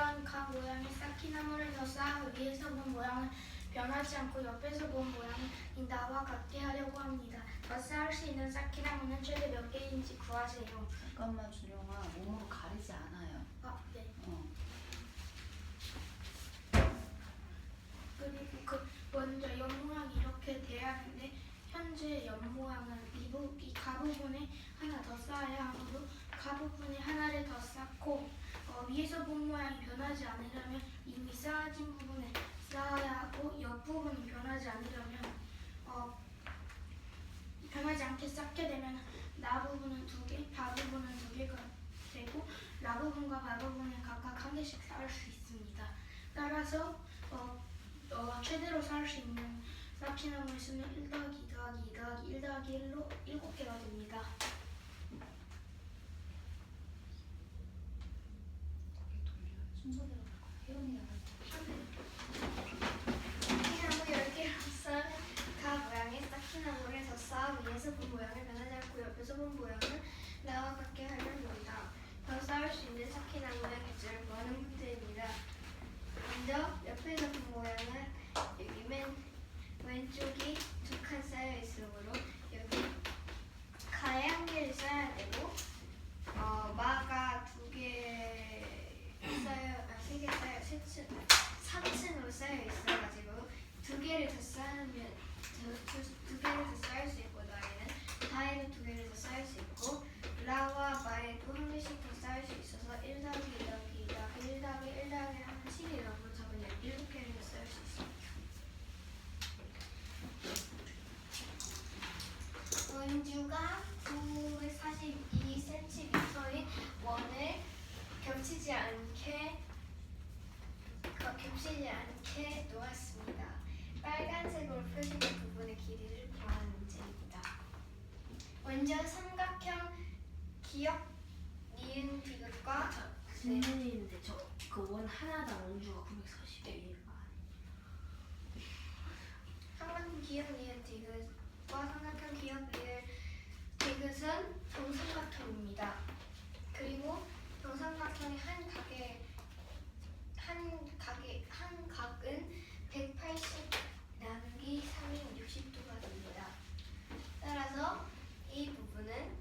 또한 각 모양의 쌓기나무를 더 쌓아 위에서 본 모양은 변하지 않고 옆에서 본 모양은 나와 같게 하려고 합니다. 더 쌓을 수 있는 쌓기나무는 최대 몇 개인지 구하세요. 잠깐만 준영아, 몸으로 가리지 않아요. 네. 그리고 먼저 옆 모양이 이렇게 돼야 하는데 현재 옆 모양은 이 가부분에 하나 더 쌓아야 하므로 가부분에 하나를 더 쌓고 위에서 본 모양이 변하지 않으려면 이미 쌓아진 부분에 쌓아야 하고 옆부분이 변하지 않으려면 변하지 않게 쌓게 되면 나 부분은 2개, 바 부분은 2개가 되고 라 부분과 바 부분은 각각 1개씩 쌓을 수 있습니다. 따라서 최대로 쌓을 수 있는 쌓기나무의 수는 1 더하기 2 더하기 2 더하기 1 더하기 1로 7개가 됩니다. 순서대로 갈 거야. 혜연이가 할 쌓기나무 10개로서 각 모양의 쌓기나무를 더 쌓아 위에서 본 모양을 변하지 않고 옆에서 본 모양을 나와 같게 하려합니다. 더 쌓을 수 있는 쌓기나무의 개수를 구하는 문제입니다. 먼저 옆에서 본 모양은 여기 맨 왼쪽이 2칸 쌓여 있으므로 여기 가에 1개를 쌓아야 되고 마가 2개 쌓여 3개 쌓여 3층으로 쌓여 있어가지고 2개를 더 쌓으면 2개를 더 쌓을 수 있고 다에는 2개를 더 쌓을 수 있고 라와 마에도 1개씩 더 쌓을 수 있어서 1 더하기 2 더하기 2 더하기 1 더하기 1 더하기 하면 7이라고 적은 7개를 더 쌓을 수 있습니다. 원주가 942cm의 원을 겹치지 않게 놓았습니다. 빨간색으로 표시된 부분의 길이를 구하는 문제입니다. 먼저 삼각형 기역 니은 디귿과 선생님인데 그 원 하나당 원주가 940이에요. 삼각형 기역 니은 디귿과 삼각형 기역 니은 디귿은 정삼각형입니다. 그리고 정삼각형의 한 각은 180 나누기 3인 60도가 됩니다. 따라서 이 부분은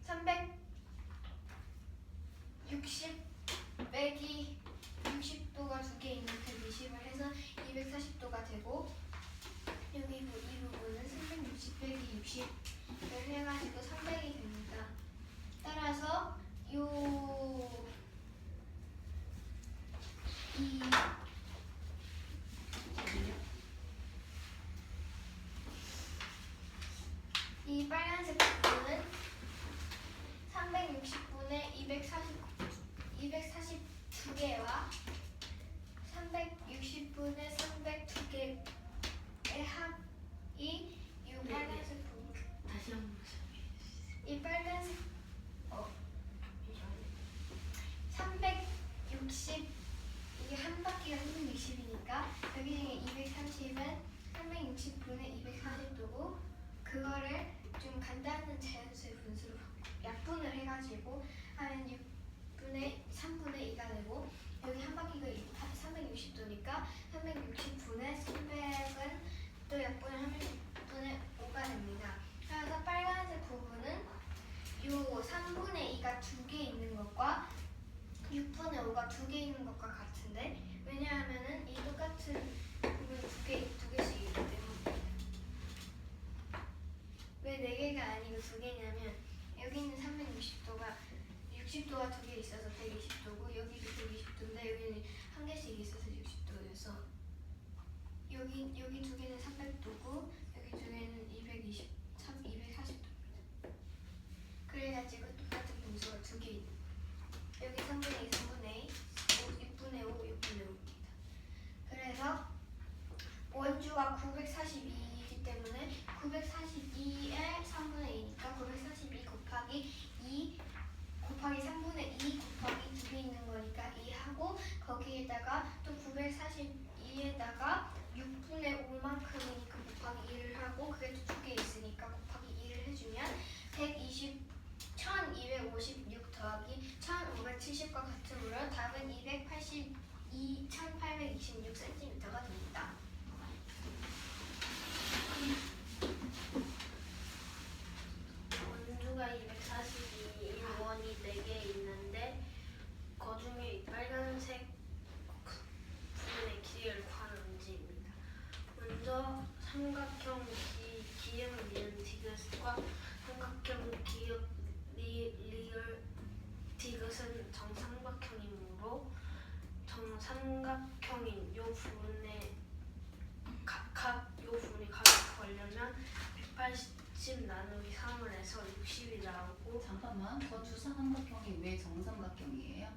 360 빼기 60도가 2개 있는 120을 해서 240도가 되고 여기 이 부분은 360 빼기 60을 해가지고 300이 됩니다. 따라서 이 빨간색 부분은 360분의 242개와 360분의 302개의 합이 이 빨간색 부분. 다시 한 번. 이 빨간색 360 이게 한 바퀴가 360이니까 여기 230은 360분의 240도고 그거를 좀 간단한 자연수의 분수로 약분을 해가지고 하면 6분의 3분의 2가 되고 여기 한 바퀴가 360도니까 360분의 300은 또 약분을 하면 6분의 5가 됩니다. 그래서 빨간색 부분은 요 3분의 2가 2개 있는 것과 6분의 5가 2개 있는 것과 같은데 왜냐하면은 이 똑같은 부분 2개씩이기 때문입니다. 왜 4개가 아니고 2개냐면 여기 있는 360도가 60도가 2개 있어서 120도고 여기도 120도인데 여기는 1개씩 있어서 60도여서 여기 2개는 300도고 여기 2개는 240도입니다. 그래가지고 똑같은 분수가 2개 있는 여기 3분의 2, 3분의 2, 6분의 5, 6분의 5입니다. 그래서 원주가 942이기 때문에 942의 3분의 2니까 942 곱하기 2 곱하기 3분의 2 곱하기 2개 있는 거니까 2하고 거기에다가 또 942에다가 6분의 5만큼이니까 곱하기 1826cm가 됩니다. 원주가 242인 원이 4개 있는데 그 중에 이 빨간색 부분의 길이를 구하는 문제입니다. 먼저 삼각형 기역 니은 디귿과 삼각형 기역 리을 디귿은 정삼각형이므로 정삼각형인 요 부분의 요 부분이 각을 구하려면 180 나누기 3을 해서 60이 나오고 잠깐만, 저 주사삼각형이 왜 정삼각형이에요?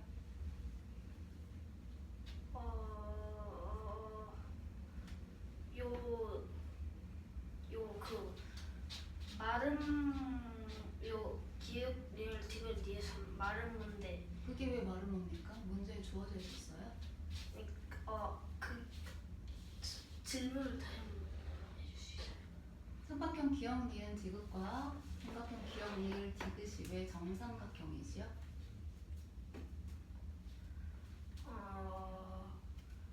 마름 기역 리을 디귿 리에서 마름 문제 그게 왜 마름모입니까? 문제에 주어져 있었어요? 질문을 다시 한번 해줄 수 있어요? 삼각형 기역 니은 디귿과 삼각형 기역 리을 디귿이 왜 정삼각형이지요?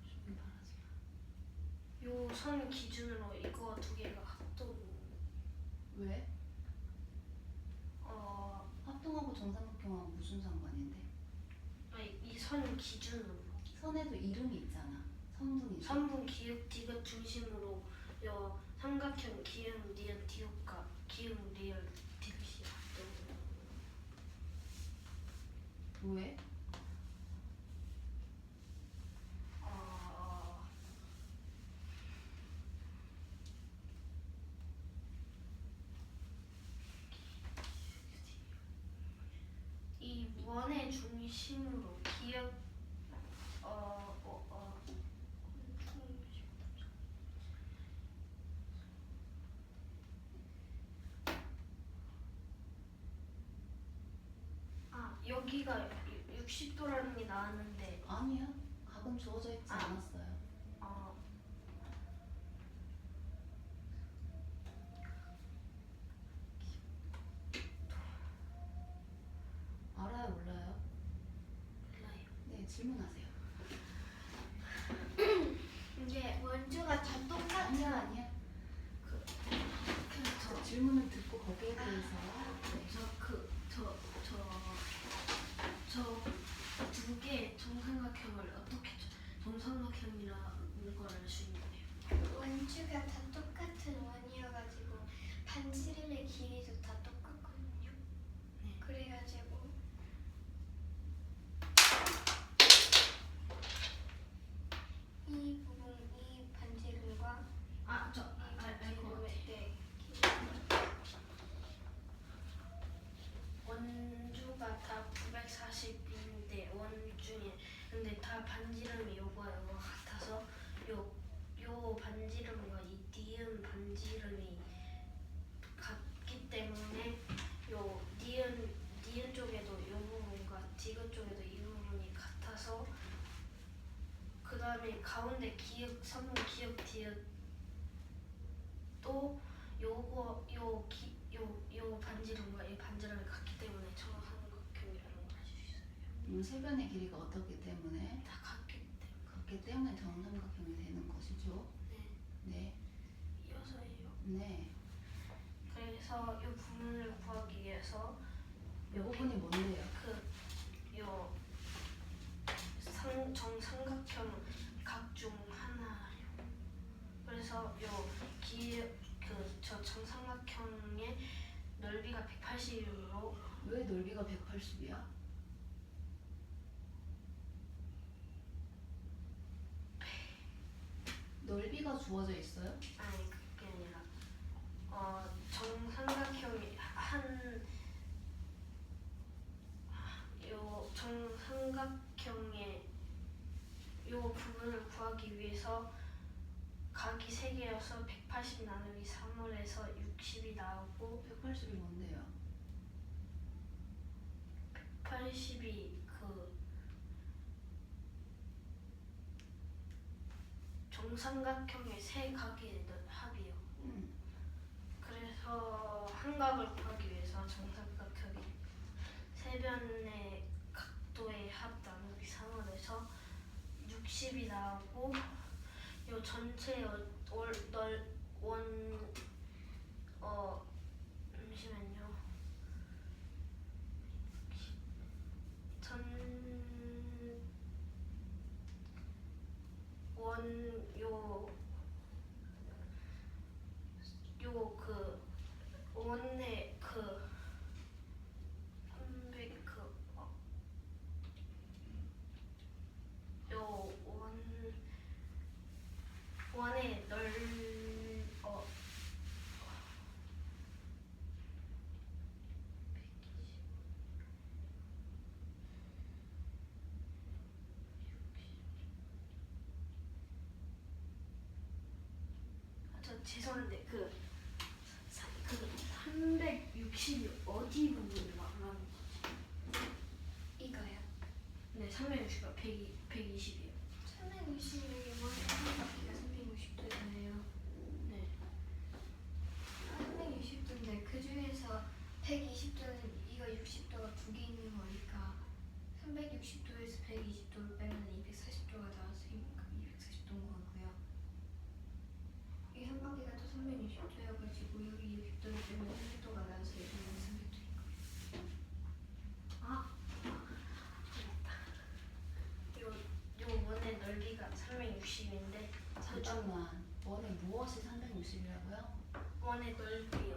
조용히 말하지 마. 요 선 기준으로 이거 두 개가 왜? 합동하고 정삼각형하고 무슨 상관인데? 이 선 기준으로 선에도 이름이 있잖아. 선분이죠. 선분 기역 디귿 중심으로 요 삼각형 기역 리을 디귿과 기역 리을 디귿이 합동. 왜? 이 원의 중심으로 기역 여기가 60도라는 게 나왔는데 아니야. 각은 주어져 있지 아. 않았어요. 알아요, 몰라요? 몰라요. 네, 질문하세요. 이게 원주가 다 아니야, 아니야. 저 질문을 듣고 거기에 대해서 두 개의 정삼각형을 어떻게 정삼각형이라는 걸 알 수 있나요? 원주가 다 똑같은 원이어가지고 반지름의 길이도 다 똑같거든요. 네. 그래가지고 이 부분 이 반지름과 원주가 다 940인데 원 중에 근데 다 반지름이 요거와 요거 같아서 요 반지름과 이 니은 반지름이 같기 때문에 요 니은 쪽에도 요 부분과 디귿 쪽에도 이 부분이 같아서 그 다음에 가운데 기역 선분 기역 디귿 또 요 반지름과 이 반지름이 같기 때문에 정삼각형이라는 걸 알 수 있어요. 세 변의 길이가 어떻기 때문에? 다 같기 때문에 정삼각형이 되는 것이죠. 네. 네. 이어서요. 네. 그래서 이 부분을 구하기 위해서 이 부분이 뭔데요? 정삼각형 각 중 하나요. 그래서 저 정삼각형의 넓이가 180이므로 왜 넓이가 180이야? 넓이가 주어져 있어요? 아니 그게 아니라 정삼각형이 정삼각형의 요 부분을 구하기 위해서 각이 3개여서 180 나누기 3을 해서 60이 나오고 180이 뭔데요? 180이 정삼각형의 세 각의 합이요. 그래서 한 각을 구하기 위해서 정삼각형의 세 변의 각도의 합 나누기 3을 해서 360이 나오고 요 전체 잠시만요. 그 원의 그 300 원의 죄송한데 그 360이 어디 부분을 말하는 거지? 이거요. 네, 360가 120이에요. 360이 원의 한 바퀴가 360도잖아요. 네. 360도인데 그 중에서 120도는 이거 60도가 두 개 있는 거니까 360도에서 120도를 빼면 240도가 나왔으니까 240도인 것 같고요. 이 한 바퀴가 또 360도여가지고 여기 60도를 빼면 300도가 나와서 여기는 300도인 거예요. 요 원의 넓이가 360인데 잠깐만. 원의 무엇이 360이라고요? 원의 넓이요.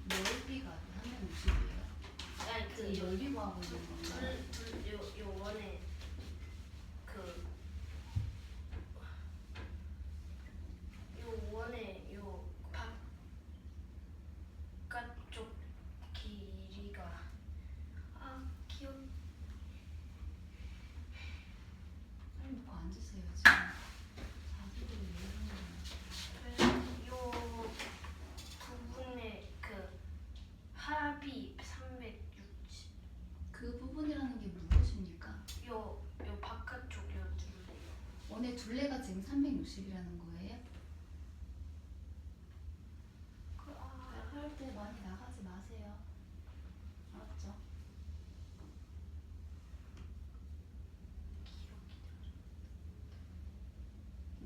넓이가 360이에요. 아니 그 넓이 구하고 있는 건가요? 요 원의 요 원의 요 바깥쪽 길이가 기억. 빨리 놓고 앉으세요 지금. 자기를 왜 그러는 거야? 요 부분의 그 합이 360. 그 부분이라는 게 무엇입니까? 요 바깥쪽 요 둘레. 원의 둘레가 지금 360이라는 거예요? 할 때 많이 나가지 마세요. 알았죠?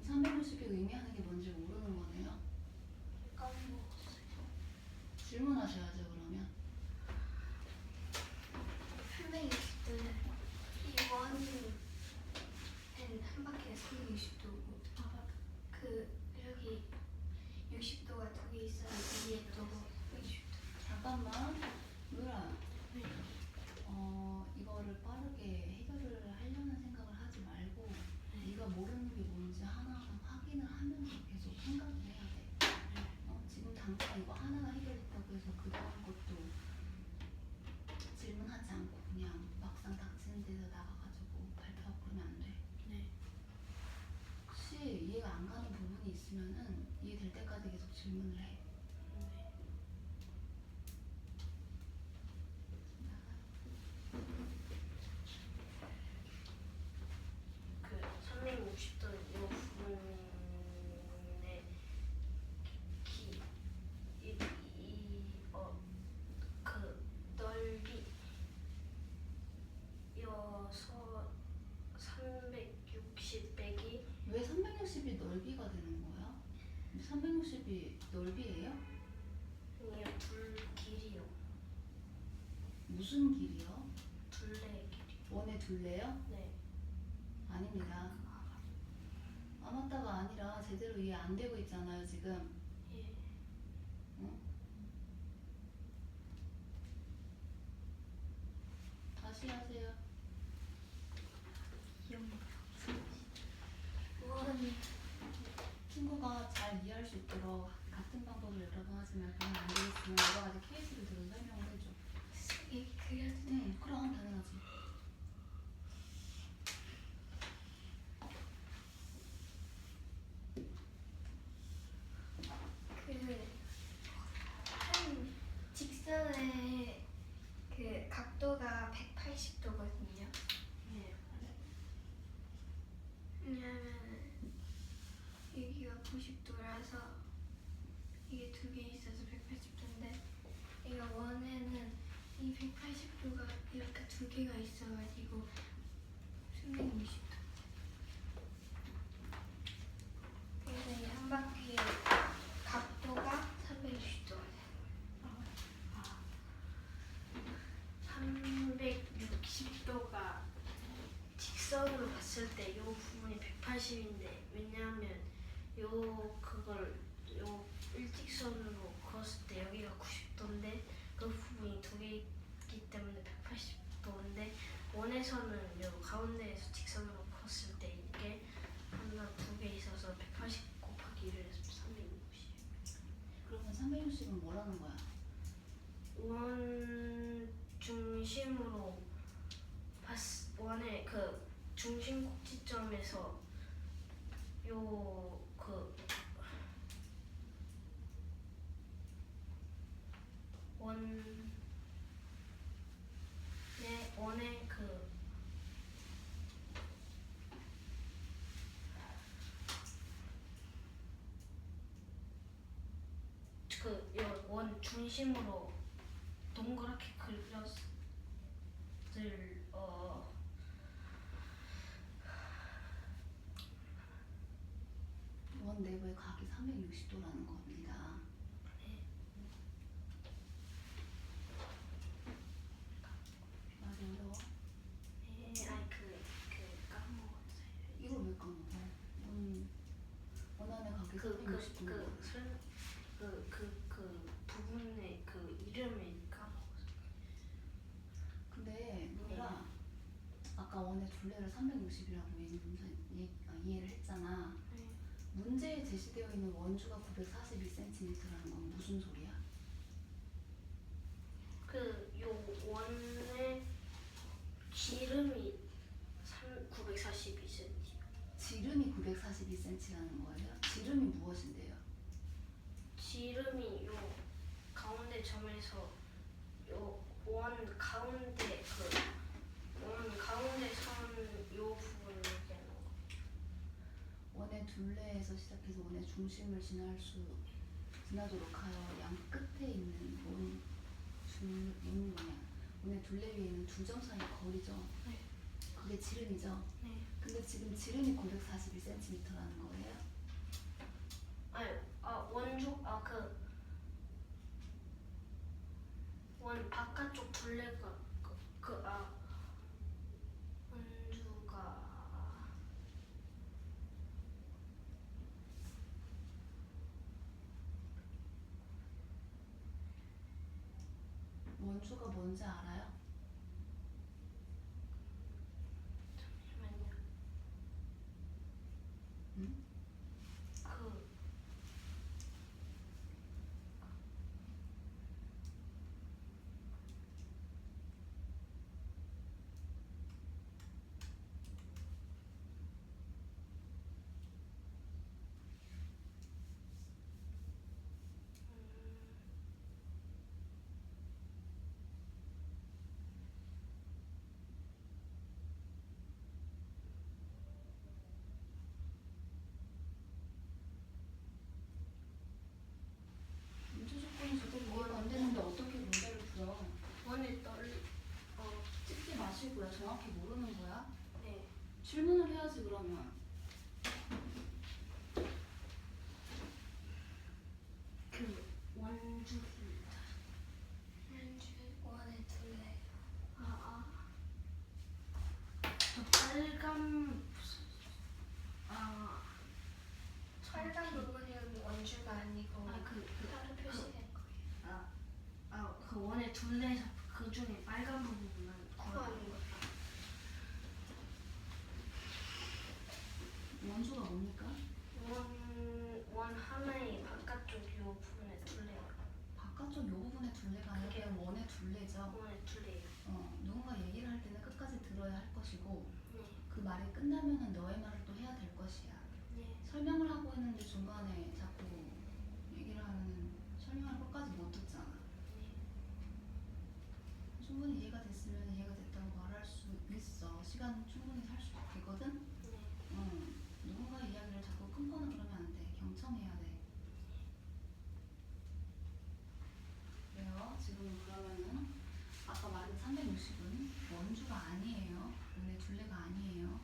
360이 의미하는 게 뭔지 모르는 거네요. 까먹었어요. 질문하셔야죠 그러면. 360도는 이 원은 한 바퀴가 360도고 그 여기 60도가 두 개 있어요. 위에 또 160도. 잠깐만. 누라. 네. 이거를 빠르게 해결을 하려는 생각을 하지 말고 네가 모르는 게 뭔지 하나하나 확인을 하면서 계속 생각을 해야 돼. 지금 당장 이거 하나가 해결됐다고 해서 그 다음 것도 질문하지 않고 그냥 막상 닥치는 데서 나가가지고 발표하고 그러면 안 돼. 네. 혹시 이해가 안 가는 부분이 있으면은 이해될 때까지 계속 질문을 해. 그 360도 요 부분의 그 넓이 여서 360 빼기 왜 360이 넓이가 되는 거야? 360이 넓이에요? 아니요 둘 길이요. 무슨 길이요? 둘레 길이. 원의 둘레요? 네. 아닙니다. 아 맞다가 아니라 제대로 이해 안 되고 있잖아요 지금. 예. 응? 다시 하세요. 원 친구가 잘 이해할 수 있도록 같은 방법을 여러 번 하지 말고 안 되겠으면 여러 가지 케이스를 들어 설명을 해줘. 이 그려도 응, 그럼 당연하지. 한 직선의 그 각도가 180도거든요. 네. 왜냐면 여기가 90도라서 이게 두 개 있어서 180도인데 이가 원에는 이 180도가 이렇게 두 개가 있어가지고 360도. 직선으로 봤을 때 요 부분이 180인데 왜냐하면 요 일직선으로 그었을 때 여기가 90도인데 그 부분이 두 개 있기 때문에 180도인데 원에서는 요 가운데에서 직선으로 그었을 때 이게 하나 두 개 있어서 180 곱하기 1을 360. 그러면 360은 뭐라는 거야? 원 중심으로 원의 그 중심 꼭지점에서 요그 원의 원 중심으로 동그랗게 그렸을 원 내부의 각이 360도라는 겁니다. 말이 어려워? 아니 까먹었어요. 이걸 왜 까먹어? 원 안의 각이 360도인 그 부분의 그 이름을 까먹었어요. 근데 얘들아, 아까 원의 둘레를 360이라고 이해를 했잖아. 네. 문제에 제시되어 있는 원주가 942cm라는 건 무슨 소리야? 요 원의 지름이 942cm. 지름이 942cm라는 거예요? 지름이 무엇인데요? 지름이 요 가운데 점에서 요 원 가운데 원 가운데 선 요 부분을 얘기하는 거. 원의 둘레에서 시작해서 원의 중심을 지나도록 하여 양 끝에 있는 원의 둘레 위에 있는 두 점 사이 거리죠? 네. 그게 지름이죠? 네. 근데 지금 지름이 942cm라는 거예요? 원 바깥쪽 둘레가 원주가 원주가 뭔지 알아요? 잠시만요. 응? 문제 조건이 제대로 이해가 안 되는데 어떻게 문제를 풀어? 원의 찍지 마시고요. 정확히 모르는 거야? 네. 질문을 해야지 그러면. 원주 원의 둘레. 빨간 빨간 부분은 원주가 아니고 따로 표시된 거예요. 그 원의 둘레에서 그 중에 빨간 부분만 구하는 거. 원주가 뭡니까? 원 하나의 바깥쪽 요 부분의 둘레가 바깥쪽 요 부분의 둘레가 아니라 그게 그냥 원의 둘레죠. 원의 둘레예요. 누군가 얘기를 할 때는 끝까지 들어야 할 것이고 네. 그 말이 끝나면은 너의 말을 또 해야 될 것이야. 네. 설명을 하고 있는데 중간에 자꾸 얘기를 하면은 설명을 끝까지 못 듣잖아. 네. 충분히 이해가 됐으면 이해가 됐다고 말할 수 있어. 시간 충분히 살 수 있거든. 네. 누군가 이야기를 자꾸 끊거나 그러면 안 돼. 경청해야 돼. 그래요. 지금 그러면은 아까 말한 360은 원주가 아니에요. 원의 둘레가 아니에요.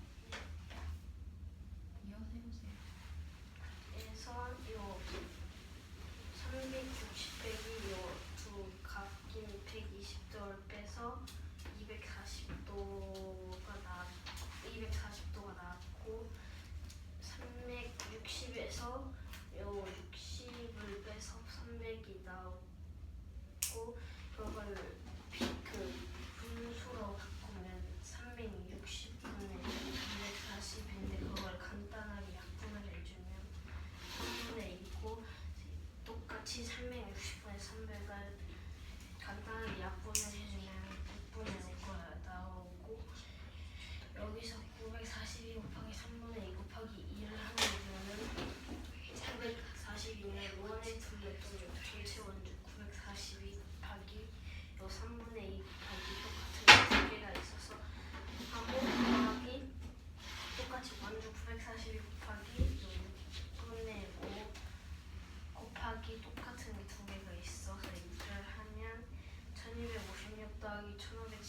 이어서 해보세요. 그래서 요 360 빼기 요 두 각인 120도를 빼서 200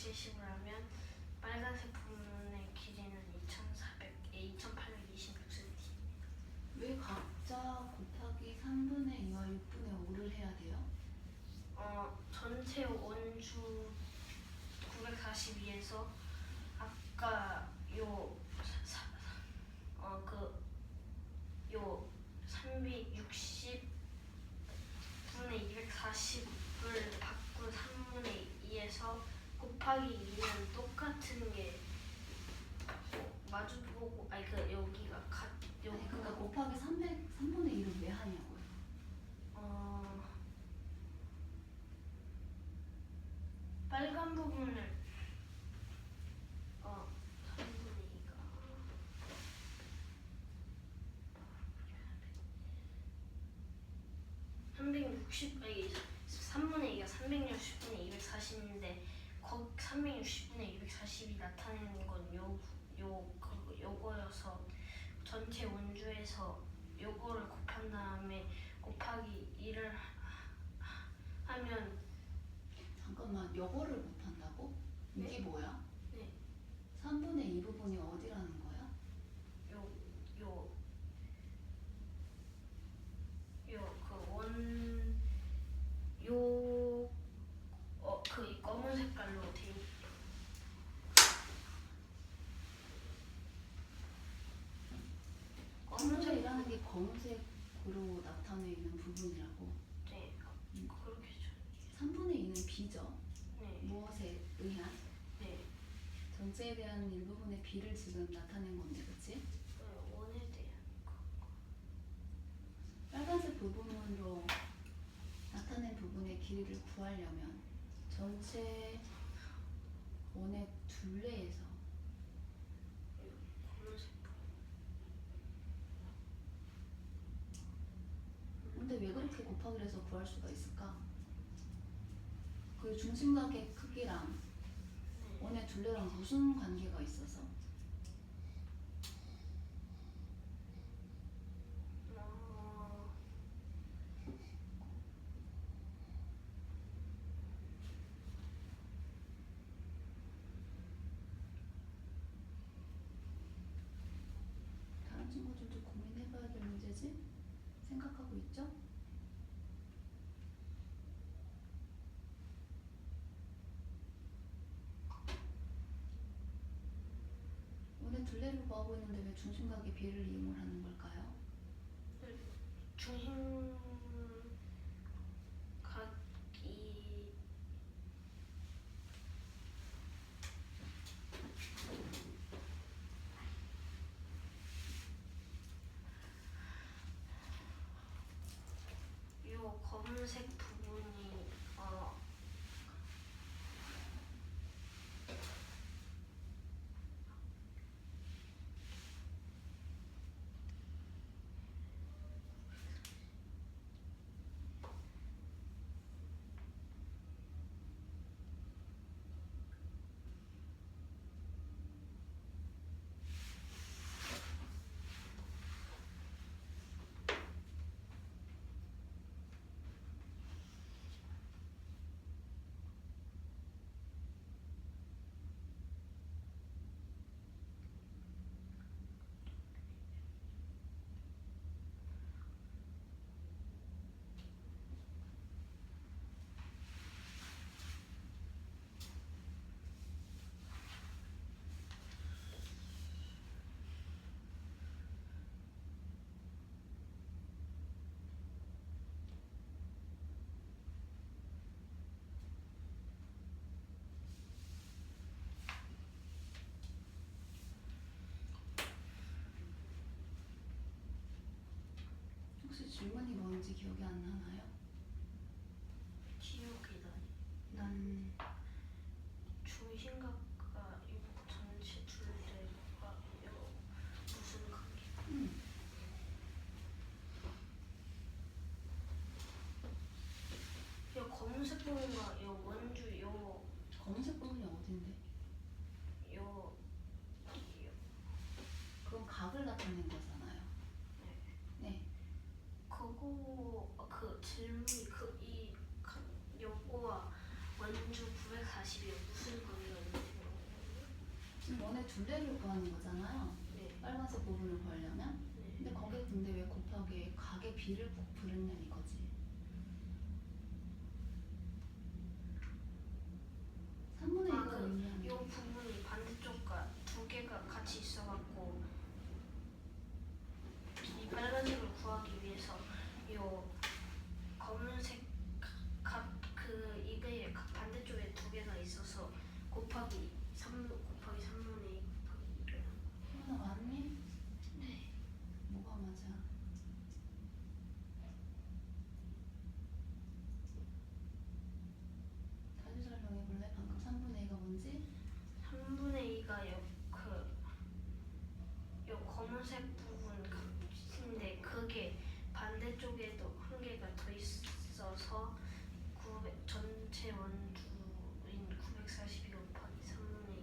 170을 하면 빨간색 부분의 길이는 2826cm. 왜 각자 곱하기 3분의 2와 6분의 5를 해야 돼요? 전체 원주 942에서 아까 요 360분의 240을 바꾼 3분의 2에서 곱하기 2는 똑같은 게 마주보고 여기가 아니, 그러니까 곱하기 3분의 1을 왜 하냐고요? 빨간 부분을 3분의 2가 3분의 2가 360분의 240인데 360분의 240이 나타내는 건 요거여서 전체 원주에서 요거를 곱한 다음에 곱하기 2를 하면 잠깐만, 요거를 곱한다고? 이게 네? 뭐야? 네. 3분의 2 부분이 어디라는 거야? 그 검은 색깔로 돼 있는 검은색이라는 게 검은색으로 나타내는 부분이라고. 네, 그렇겠죠. 3분의 2는 비죠? 네, 무엇에 의한? 네. 전체에 대한 일부분의 비를 지금 나타낸 건데, 그치? 원에 대한 거. 빨간색 부분으로 나타낸 부분의 길이를 구하려면 전체 원의 둘레에서 검은색 근데 왜 그렇게 곱하기를 해서 구할 수가 있을까? 그 중심각의 크기랑 원의 둘레랑 무슨 관계가 있어서? 다른 친구들도 고민해봐야 될 문제지? 생각하고 있죠? 원의 둘레를 구하고 있는데 왜 중심각의 비를 이용을 하는 걸까요? 중심각이 요 검은색 부분이 혹시 질문이 뭔지 기억이 안 나나요? 기억이 나니. 중심각과 요 전체 둘레가 요 무슨 관계? 요 검은색 부분과 요 원주 검은색 부분이 어딘데? 요 그건 각을 나타낸 거잖아요. 네. 그거 그 질문 둘레를 구하는 거잖아요. 네. 빨간색 부분을 구하려면. 네. 근데 거기 근데 왜 곱하기 각의 비를 꼭 부르냐 이거지. 3분의 2가 의미하는 이 부분이 반대쪽과 두 개가 같이 있어갖고 이 빨간색을 구하기 위해서 이 검은색 그 이게 반대쪽에 두 개가 있어서 곱하기 3분의 2 곱하기 1. 하나 맞니? 네. 뭐가 맞아? 다시 설명해볼래? 방금 3분의 2가 뭔지? 3분의 2가 요 검은색 부분인데 그게 반대쪽에도 한 개가 더 있어서 전체 원주인 942 곱하기 3분의 2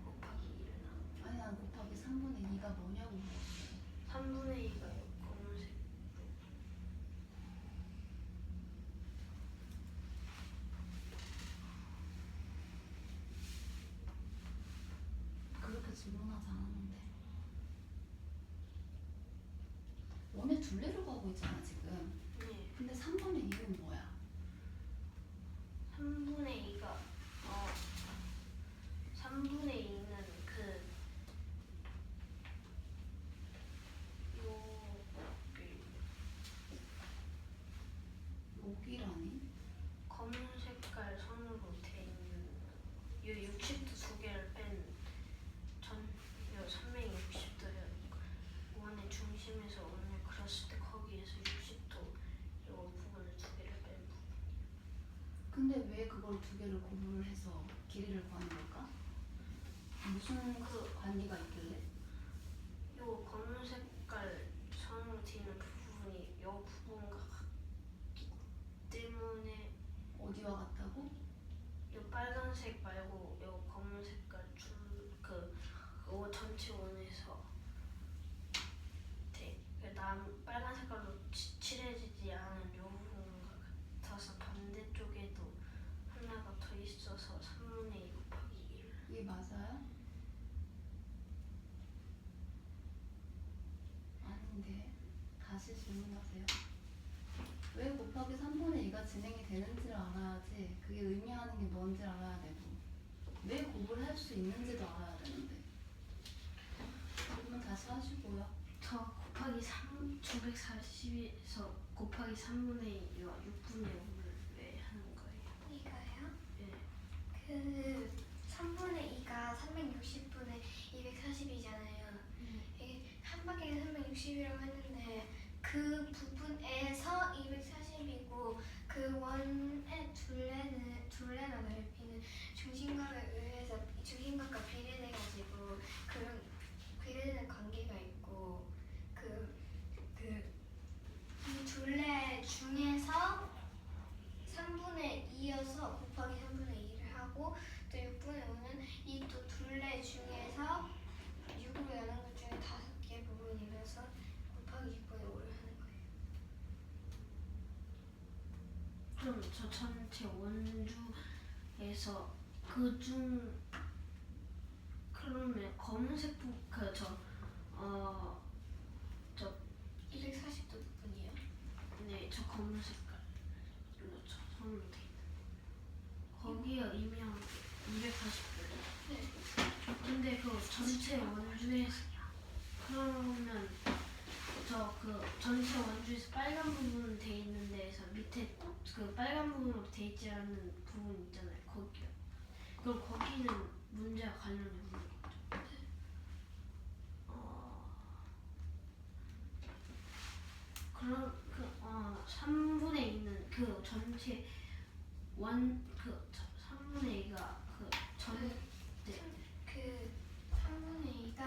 곱하기 1을 나오죠. 아니 난 곱하기 3분의 2가 뭐냐고 물었어. 3분의 2가 요 검은색 그렇게 질문하지 않았는데. 원의 둘레를 구하고 있잖아 지금. 네. 근데 3분의 2는 뭐야? 3분의 2가 3분의 2는 여기라니? 검은 색깔 선으로 돼 있는 요 60도 두 개를 요 360도요 원의 중심에서 원을 그렸을 때 거기에서 60도 요 부분을 두 개를 뺀 부분. 근데 왜 그걸 두 개를 고부를 해서 길이를 구하는 걸까? 무슨 그 관계가 있길래? 요 검은 색깔 선으로 돼 있는 부분이 요 부분과 같기 때문에 어디와 같다고? 요 빨간색 말고 요 검은 색깔 그 전체 원에서 빨간 색깔로 칠해지지 않은 요 부분과 같아서 반대쪽에도 하나가 더 있어서 3분의 2 곱하기 1. 이게 맞아요? 아닌데. 다시 질문하세요. 왜 곱하기 3분의 2가 진행이 되는지를 알아야지 그게 의미하는 게 뭔지 알아야 되고 왜 곱을 할 수 있는지도 알아야 되는데. 질문 다시 하시고요. 저 곱하기 940에서 곱하기 3분의 2와 6분의 5를 왜 하는 거예요? 이거요? 예. 그 3분의 2가 360분의 240이잖아요. 이게 한 바퀴가 360이라고 했는데 그 부분에서 240이고 그 원의 둘레나 넓이는 중심각에 의해서 중심각과 비례돼가지고 그런 비례되는 관계가 있고 이 둘레 중에서 3분의 2여서 곱하기 3분의 2를 하고 또 6분의 5는 이 또 둘레 중에서 6으로 나눈 것 중에 5개 부분이라서 곱하기 6분의 5를 하는 거예요. 그럼 저 전체 원주에서 그러면 검은색 저 240도 부분이에요. 네, 저 검은 색깔로 저 손으로 돼 있는 거기에 의미한 게 240도예요. 네. 근데 그 전체 원주에서 그러면 저 전체 원주에서 빨간 부분 돼 있는 데에서 밑에 그 빨간 부분으로 돼 있지 않는 부분 있잖아요. 거기요. 그럼 거기는 문제와 관련이 없는 거죠. 3분의 2는 그 전체 3분의 2가 그 3분의 2가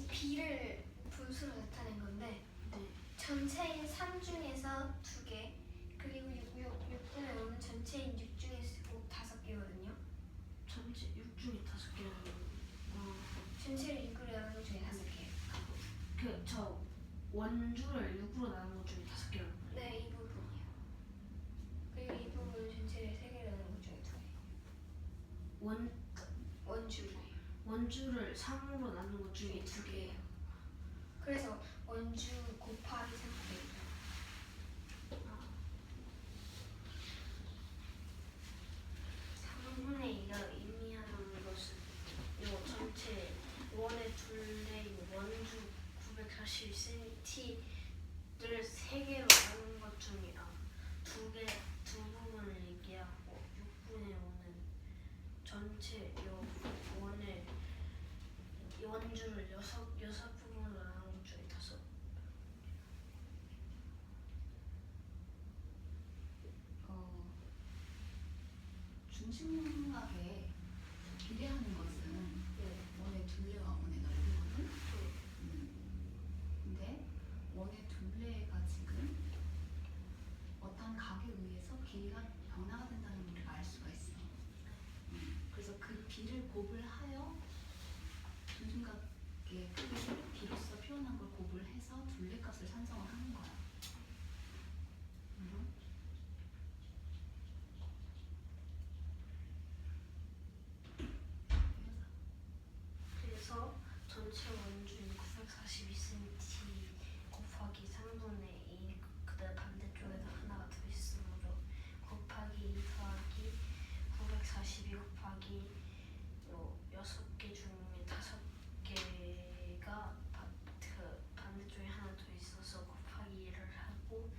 비를 분수로 나타낸 건데 네. 전체인 3 중에서 2개 그리고 6분의 5는 전체인 6 중에서 꼭 5개거든요. 전체 6 중에 5개라는 전체를 6으로 나눈 것 중에 5개예요. 저 원주를 6으로 나눈 것 중에 5개라는 거예요. 네, 이 부분이요. 그리고 이 부분은 전체를 3개로 나눈 것 중에 2개. 원주를. 원주를 3으로 나눈 것 중에 두 개예요. 그래서 원주 곱하기 3개. 3분의 2가 의미하는 것은 요 전체 원의 둘레인 원주 941cm를 3개로 나눈 것 중에 두 부분을 얘기하고 6분의 5는 전체 요 원의 원주를 여섯 부분으로 나눈 것 중에 5. 중심각에 비례하는 것은 원의 둘레와 원의 넓이거든. 근데 원의 둘레가 지금 어떤 각에 의해서 길이가 변화가 된다는 걸 우리가 알 수가 있어. 그래서 그 비를 곱을 하여 중심각의 크기를 비로써 표현한 걸 곱을 해서 둘레값을 산정을 하는 거야. 그래서 전체 원주인 942cm 곱하기 3분의 2 그다음 반대쪽에도 하나가 더 있으므로 곱하기 2 더하기 942 곱하기 6개 중에 5개가 반대쪽에 하나 더 있어서 곱하기 2를 하고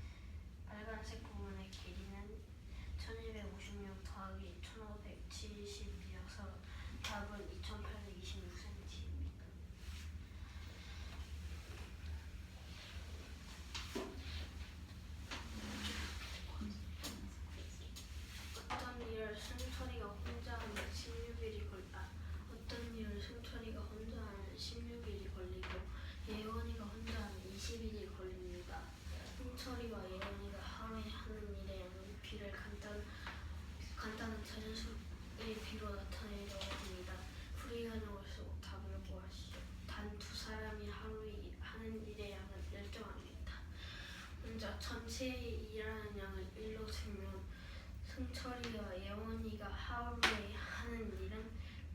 빨간색 부분의 길이는 1256 더하기 1570이어서 답은 2826cm입니다. 어떤 일을 승철이가 혼자 하면 16일이 걸리고 예원이가 혼자 하면 21일이 걸립니다. 승철이와 예원이가 하루에 하는 일의 양은 비를 간단한 자연수의 비로 나타내려고 합니다. 풀이가능을 쓰고 답을 구하시오. 단 두 사람이 하루에 하는 일의 양은 일정합니다. 먼저 전체의 일하는 양을 1로 들면 승철이와 예원이가 하루에 하는 일은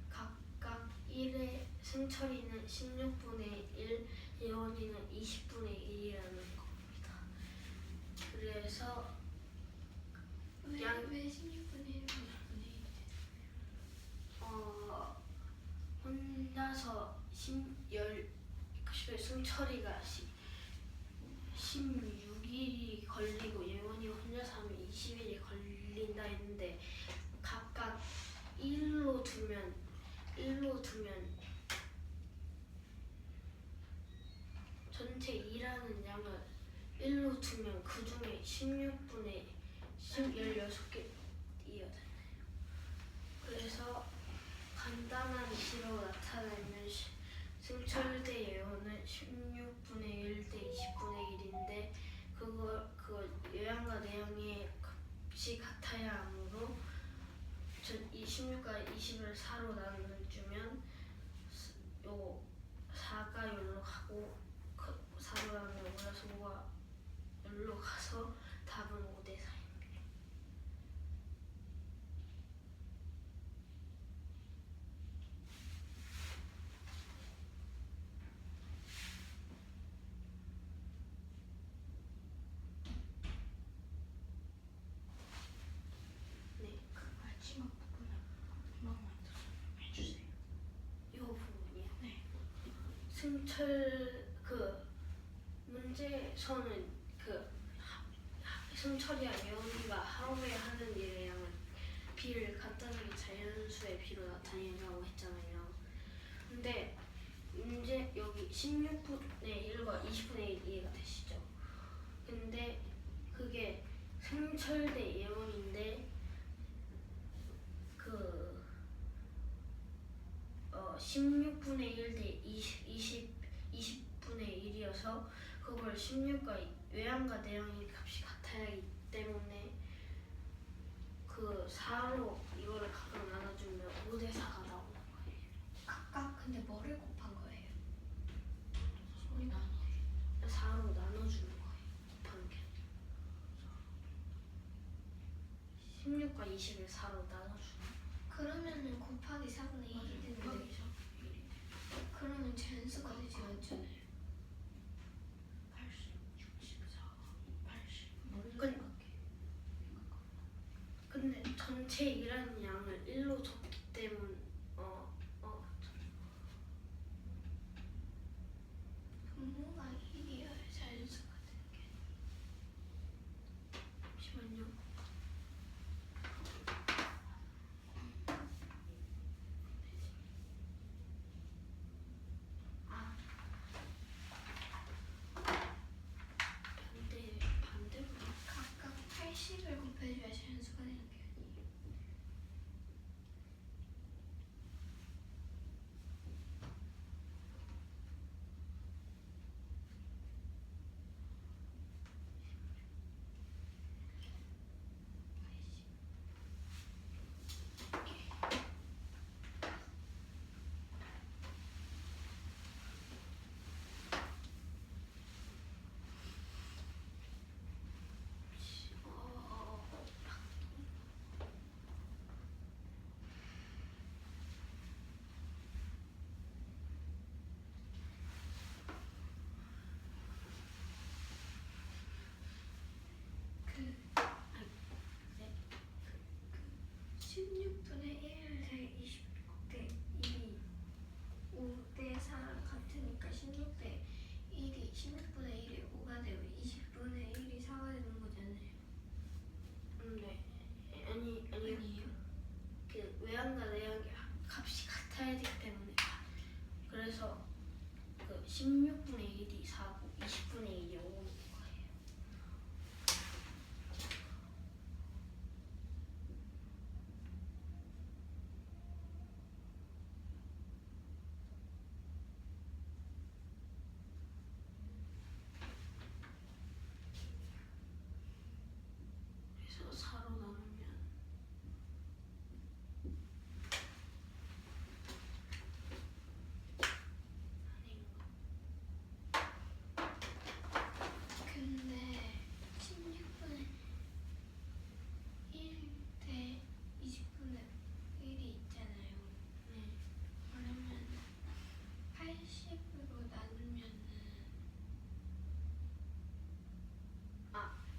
각각 1에 승철이는 16분의 1, 예원이는 20분의 1이라는 겁니다. 그래서 왜 16분의 1분 1분의 1? 혼자서 승철이가 16일이 걸리고 예원이가 혼자서 하면 20일이 걸린다 했는데 각각 1로 두면 전체 일하는 양을 1로 두면 그 중에 16분의 16개 이어잖아요. 그래서 간단한 비로 나타내면 승철 대 예원은 16분의 1 대 20분의 1인데 그거 요양과 내양의 값이 같아야 하므로 이 16과 20을 4로 나눠주면 요 4가 여기로 가고 4로 나누면 5에서 5가 여기로 가서 답은 5대 4입니다. 네, 그 마지막 부분을 한 번만 더 설명해주세요. 이 부분이요. 네. 승철 문제에서는 승철이와 예원이가 하루에 하는 일의 양을 비를 간단하게 자연수의 비로 나타내라고 했잖아요. 근데 문제 여기 16분의 1과 20분의 1 이해가 되시죠? 근데 그게 승철 대 예원인데 16분의 1 대 20분의 1이어서 그걸 16과 외양과 내양의 값이 같아야 하기 때문에 4로 이거를 각각 나눠주면 5대 4가 나오는 거예요. 각각 근데 뭐를 곱한 거예요? 소리 나는 4로 나눠주는 거예요. 곱하는 게 아니라 16과 20을 4로 나눠주는 거예요. 그러면은 곱하기 4분의 1이 되는데 16분의 1이 4고 20분의 1이 5인 거예요. 그래서 4로 나누면 근데 16분의 1 대 20분의 1이 있잖아요. 네. 그러면 80으로 나누면은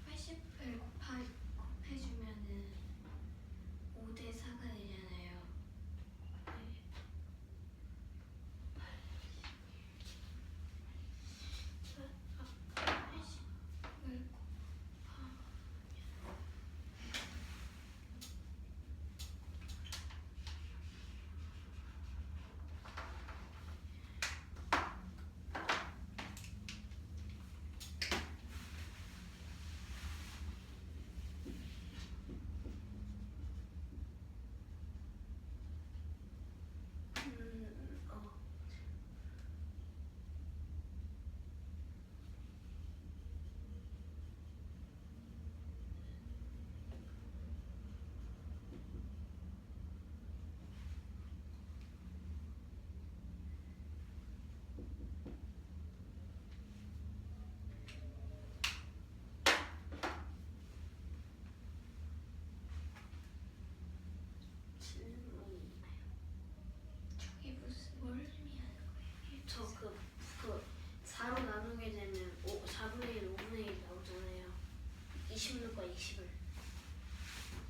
80을 곱해주면은 5대 4가 되잖아요. 네. 80을 어. 질문이 저게 무슨 뭘 의미하는 거예요? 저그 4로 나누게 되면 4분의 1, 5분의 1 나오잖아요. 26과 20을.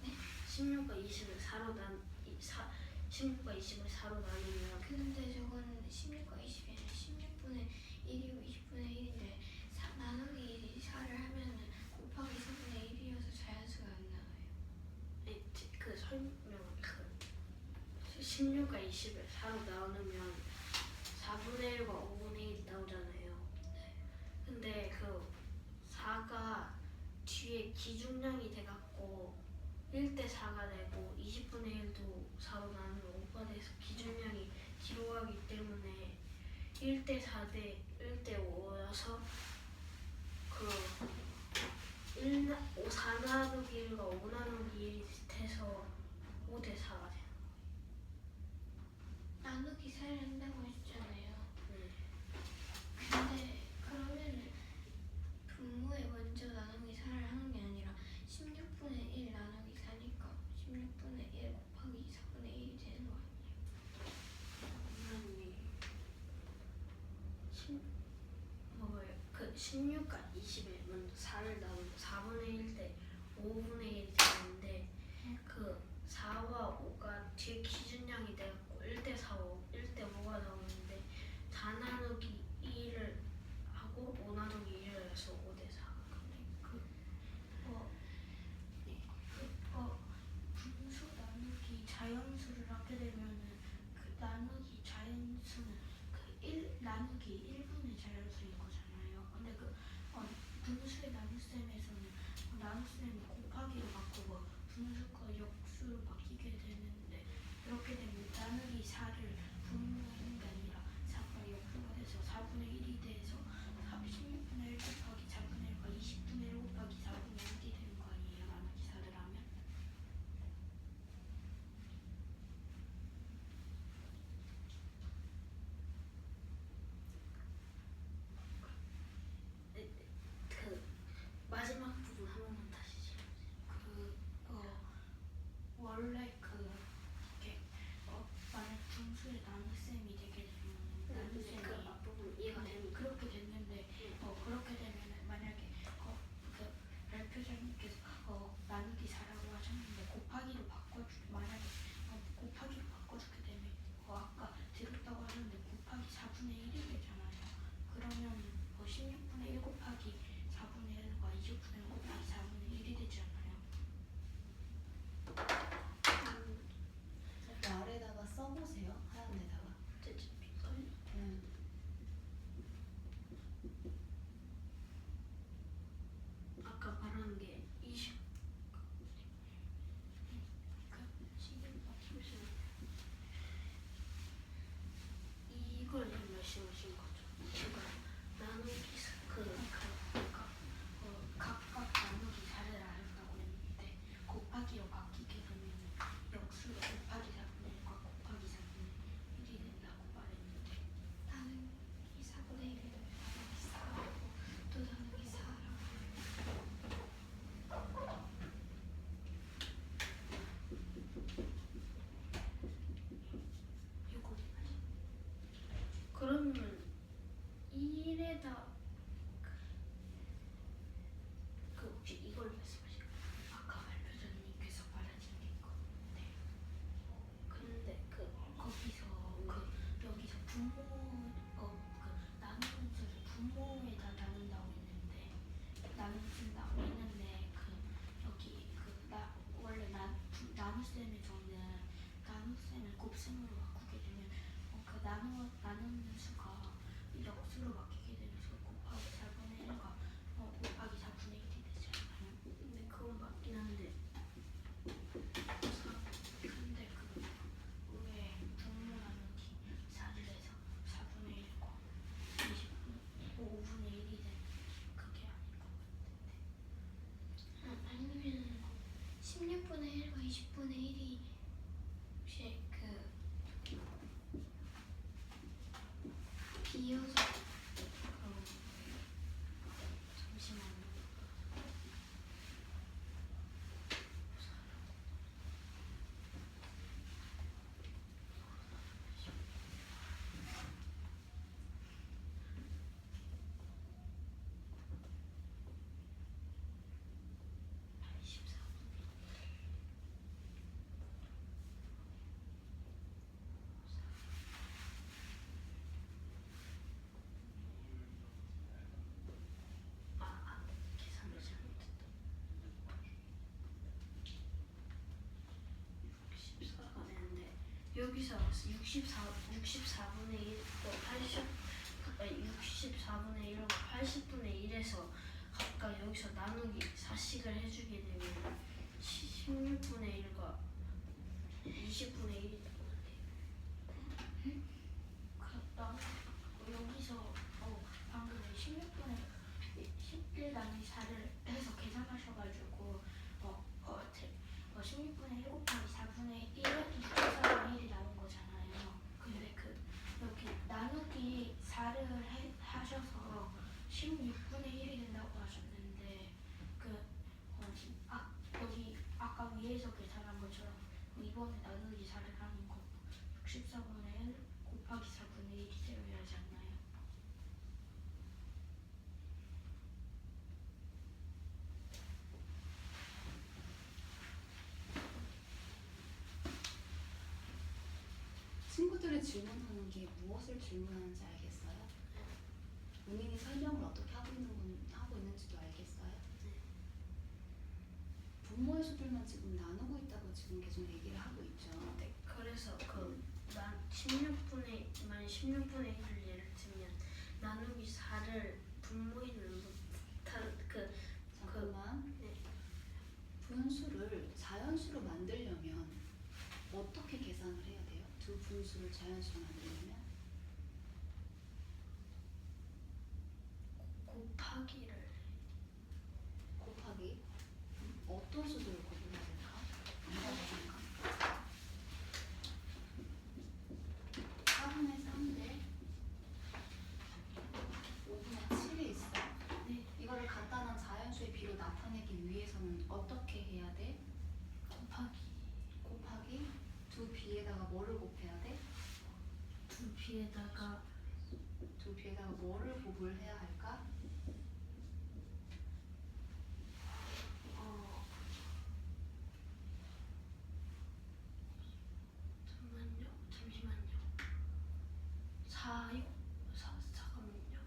네? 16과 20을 16과 20을 4로 나누면 근데 저건 16과 20이 아니라 16분의 1이고 20분의 1인데 나누기 4를 하면은 곱하기 4분의 1이어서 자연수가 안 나와요. 그 설명 16과 20을 4로 나누면 4분의 1과 5분의 1이 나오잖아요. 근데 그 4가 뒤에 기준량이 돼갖고 1대 4가 되고 20분의 1도 4로 나누면 5가 돼서 기준량이 뒤로 가기 때문에 1대 4 대 1대 5여서 그 4 나누기 1과 5 나누기 1이 돼서 5대 4가 돼요. 나누기 4를 한다고 했잖아요. 네. 근데 그러면은 분모에 먼저 나누기 4를 하는 게 아니라 16분의 1 나누기 4니까 16분의 1 곱하기 4분의 1이 되는 거 아니에요? 분명히 그 16과 20에 먼저 4를 나누면 4분의 1 대 5분의 1이 되는데 그 4와 5가 뒤에 기준량이 돼갖고 1대 4, 1대 5가 나오는데 4 나누기 2를 하고 5 나누기 1을 해서 5대 4가 분수 나누기 자연수를 하게 되면은 그 나누기 자연수는 그 1 나누기 1분의 자연수인 거잖아요. 근데 그 분수의 나눗셈에서는 나눗셈이 곱하기로 바꾸고 분수가 역수로 바뀌게 되는데 그렇게 되면 나누기 4를 분모하는 게 아니라 4가 역수가 돼서 4분의 1이 돼서 16분의 1 곱하기 4분의 1과 20분의 1 곱하기 4분의 1이 되는 거 아니에요? 나누기 4를 하면? 그 마지막 부분 한 번만 다시 질문해주세요. 원래 이렇게 만약 분수의 나눗셈이 되게 되면 나눗셈이 그 앞부분 이해가 됩니까? 그렇게 됐는데 그렇게 되면은 만약에 그 발표자님께서 나누기 4라고 하셨는데 곱하기로 만약에 곱하기로 바꿔주게 되면 아까 들었다고 하셨는데 곱하기 4분의 1이 되잖아요. 그러면 16분의 1 곱하기 4분의 1과 20분의 1 곱하기 4분의 1이 되지 않아요? 그 아래다가 써보세요. 하얀 데다가. 어쨌든 빗소리. 걸 지금 말씀하신 거죠. 그러니까 나누기 각각 나누기 4를 알았다고 했는데 곱하기로 바뀌게 되면 역수로 곱하기 4분의 1과 곱하기 4분의 1이 된다고 말했는데 나누기 4분의 1을 나누기 4하고 또 나누기 4라고. 이거 그러면 1에다 그 혹시 이걸 말씀하신 거예요? 아까 발표자님께서 말하신 게 있거든요. 근데 거기서 여기서 나누는 수를 분모에다 나눈다고 했는데 나눈다고 했는데 원래 나눗셈에서는 나눗셈을 곱셈으로 바꾸게 되면 나누는 수가 역수로 바뀌게 되면서 곱하기 4분의 1과 곱하기 4분의 1이 되지 않나요? 근데 그건 맞긴 한데 근데 왜 분모 나누기 4를 해서 4분의 1과 5분의 1이 된 그게 아닌 것 같은데. 아니면 16분의 1과 20분의 1이 혹시 비어서 잠시만요. 계산을 잘못했다. 64가 되는데 여기서 64분의 1, 64분의 1과 80분의 1에서 각각 여기서 나누기 4씩을 해주게 되면 16분의 1과 20분의 1이 나오는데 여기서 방금 16분에 11 나누기 4를 해서 계산하셔가지고 16분의 1 곱하기 4분의 1은 64분의 1이 나온 거잖아요. 근데 여기 나누기 4를 하셔서 16분의 1이 된다고 하셨는데 여기 아까 위에서 계산한 것처럼 이번에 나누기 4를 하는 거 64분의 1 곱하기 4분의 1이 되어야 하지 않나요? 친구들이 질문하는 게 무엇을 질문하는지 알겠어요? 본인이 설명을 어떻게 하고 있는지도 알겠어요? 분모의 수들만 지금 나누고 있다고 지금 계속 얘기를 하고 있죠. 네, 그래서 난 16분의 1을 예를 들면 나누기 4를 분모에는 못한 잠깐만. 네. 분수를 자연수로 만들려면 어떻게 계산을 해야 돼요? 두 분수를 자연수로 만들려면 곱하기 어떤 수들을 곱해야 될까? 잠깐. 4분의 3대 5분의 7이 있어. 네. 이거를 간단한 자연수의 비로 나타내기 위해서는 어떻게 해야 돼? 곱하기 두 비에다가 뭐를 곱해야 돼? 두 비에다가 뭐를 곱을 해야 할까? 잠시만요. 4잠깐만요.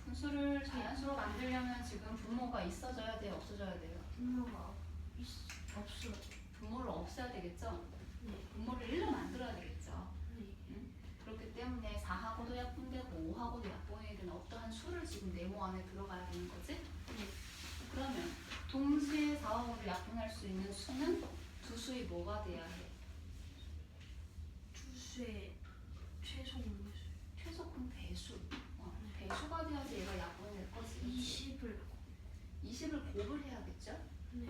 분수를 자연수로 만들려면 지금 분모가 있어져야 돼요? 없어져야 돼요? 분모가 없어. 분모를 없애야 되겠죠? 네. 분모를 1로 만들어야 되겠죠? 네. 구분할 수 있는 수는 두 수의 뭐가 돼야 해? 주수의 최소분수 최소분 배수. 배수가 돼야지 얘가 약분이 될 거지. 20을 곱을 해야겠죠? 네.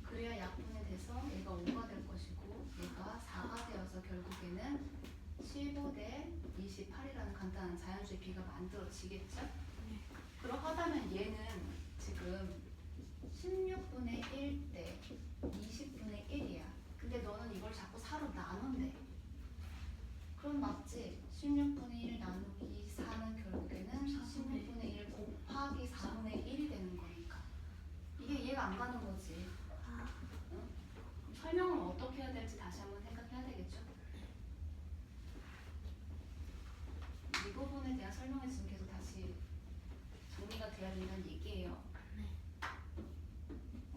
그래야 약분이 돼서 얘가 5가 될 것이고 얘가 4가 되어서 결국에는 15대 28이라는 간단한 자연수의 비가 만들어지겠죠? 네. 그러하다면 얘는 지금 16분의 1대 20분의 1이야. 근데 너는 이걸 자꾸 4로 나눈대. 그럼 맞지? 16분의 1 나누기 4는 결국에는 16분의 1 곱하기 4분의 1이 되는 거니까 이게 이해가 안 가는 거지. 아, 응? 그럼 설명을 어떻게 해야 될지 다시 한번 생각해야 되겠죠? 이 부분에 대한 설명이 지금 계속 다시 정리가 돼야 된다는 얘기예요. 네.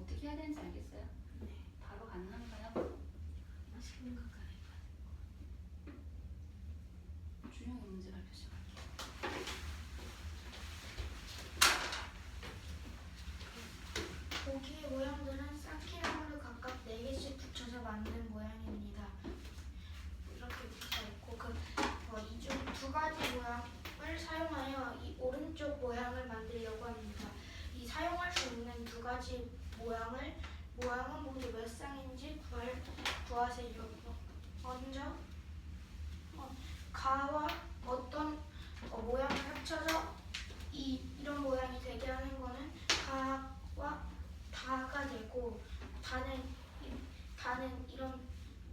어떻게 해야 되는지 알겠어요? 네. 바로 가능한가요? 생각을 준영이 문제 발표 시작할게요. 고기의 모양들은 쌓기나무를 각각 4개씩 붙여서 만든 모양입니다. 이렇게 붙어 있고 이 중 두 가지 모양을 사용하여 이 오른쪽 모양을 만들려고 합니다. 이 사용할 수 있는 두 가지 모양은 모두 몇 쌍인지 구하세요. 먼저 가와 어떤 모양을 합쳐서 이런 모양이 되게 하는 거는 가와 다가 되고 다는 이런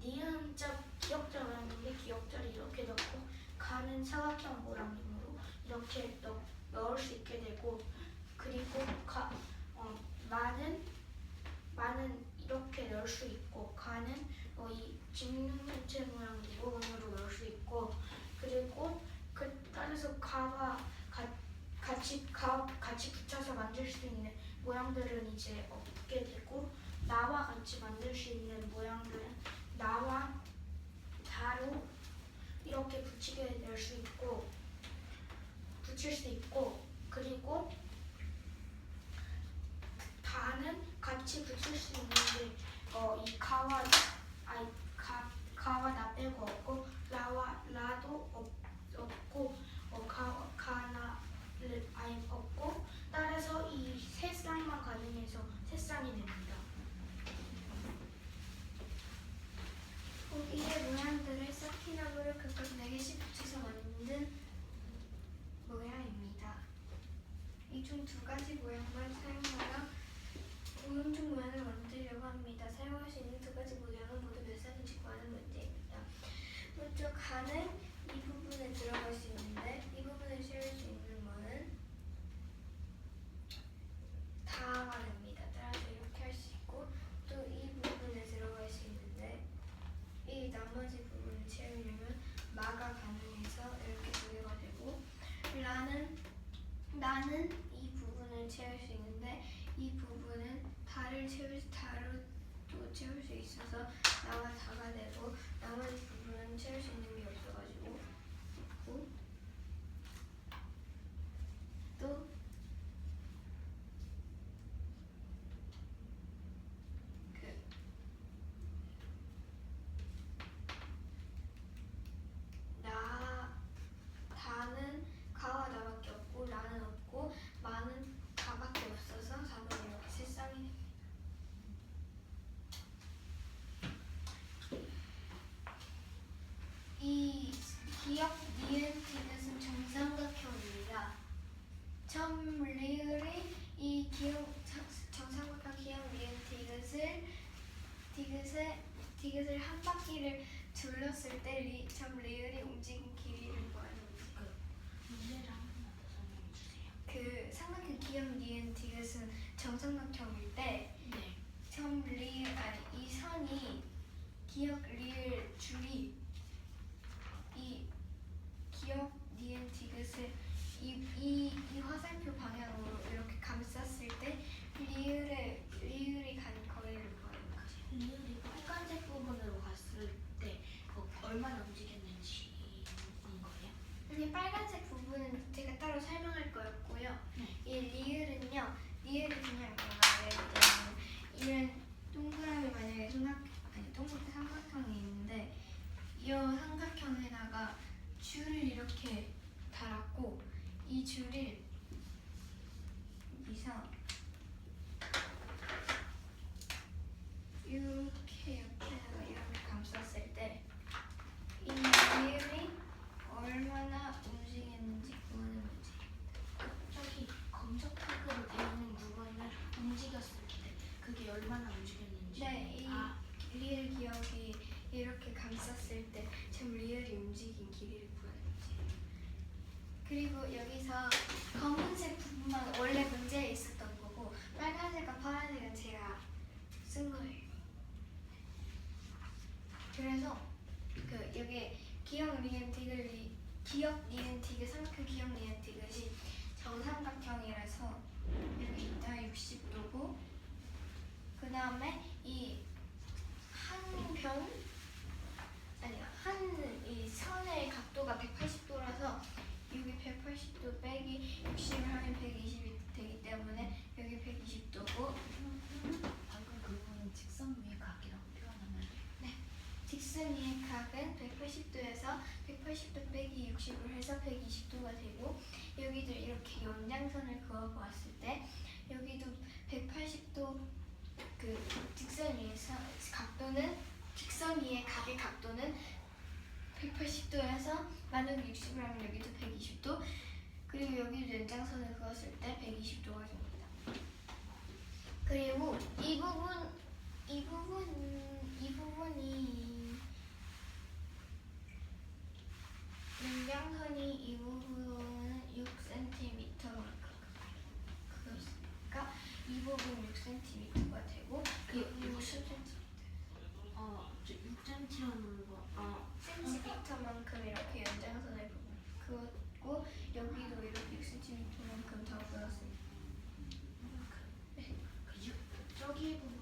니은자 기역자 모양인데 기역자를 이렇게 넣고 가는 사각형 모양이므로 이렇게 넣을 수 있게 되고 그리고 마는 이렇게 넣을 수 있고 가는 이 직육면체 모양 이 부분으로 넣을 수 있고 그리고 따라서 가와 같이 붙여서 만들 수 있는 모양들은 이제 없게 되고 나와 같이 만들 수 있는 모양들은 나와 다로 이렇게 붙일 수 있고 그리고 다는 같이 붙일 수 있는데 이 가와 나 빼고 없고 라도 없고 가나를 아예 없고 따라서 이 세 쌍만 가능해서 세 쌍이 됩니다. 고기의 모양들을 쌓기나무를 각각 4개씩 붙여서 만든 모양입니다. 이 중 두 가지 모양만 사용하여 오른쪽 모양을 만들려고 합니다. 사용할 수 있는 두 가지 모양은 모두 몇 쌍인지 구하는 문제입니다. 먼저 가는 이 부분에 들어갈 수 있는데 이 부분을 채울 수 있는 거는 다가 됩니다. 따라서 이렇게 할 수 있고 또 이 부분에 들어갈 수 있는데 이 나머지 부분을 채우려면 마가 가능해서 이렇게 두 개가 되고 나는 이 부분을 채울 수 있는데 이 부분은 다로 채울 수 있어서 나와 다가 되고 나머지 부분은 채울 수 있는 게 없어가지고 또 다는 가와 나밖에 없고 나는 없고 마는 가밖에 없어서 4번 이렇게 세 쌍이 됩니다. 이 기역 니은 디귿은 정삼각형입니다. 처음 리을이 이 정삼각형 기역 니은 디귿을 한 바퀴를 둘렀을 때 점 리을이 움직인 길이를 구하는 문제. 문제를 한 번만 더 설명해 주세요. 그 삼각형 기역 니은 디귿은 정삼각형일 때 네. 이 선이 기역 리을 줄이 이 기역 니은 디귿을 이 화살표 방향으로 이렇게 감쌌을 때 리을이 가는 거리를 구하는 거죠. 리을이 빨간색 부분으로 갔을 때 얼마나 움직였는지인 거예요? 근데 빨간색 부분은 제가 따로 설명할 거였고요. 네. 이 리을이 그냥 뭔가 예를 들면 이런 줄을 이렇게 달았고 이 줄을 여기서 이렇게 옆에다가 이렇게 감쌌을 때 이 리을이 얼마나 움직였는지 보는 문제. 저기 검정색으로 되어 있는 부분을 움직였을 때 그게 얼마나 움직였는지. 네, 이 아, 리을 기억이 이렇게 감쌌을 때 참 리을이 움직인 길이를 구하는 문제. 그리고 여기서 검은색 부분만 원래 문제에 있었던 거고 빨간색과 파란색은 제가 쓴 거예요. 그래서 그 여기 기억 니은 디귿 삼각 기억 니은 디귿이 정삼각형이라서 이렇게 있다 60도고 그 다음에 이 이 선의 각도가 180도라서 여기 180도 빼기 60을 하면 120이 되기 때문에 여기 120도고 방금 그거는 직선 위의 각이라고 표현하면 돼. 직선 위의 각은 180도에서 180도 빼기 60을 해서 120도가 되고 여기도 이렇게 연장선을 그어보았을 때 여기도 180도 그 직선 위의 각의 각도는 180도에서 나누기 60을 하면 여기도 120도 그리고 여기도 연장선을 그었을 때 120도가 됩니다. 그리고 이 부분이 연장선이 이 부분은 6cm만큼 그러니까 이 부분 6cm가 되고 이 60cm 6cm라는 거. cm만큼 이렇게 연장선을 그었고 여기도 이렇게 6cm만큼 더 그었습니다. 그죠? 저기 부분,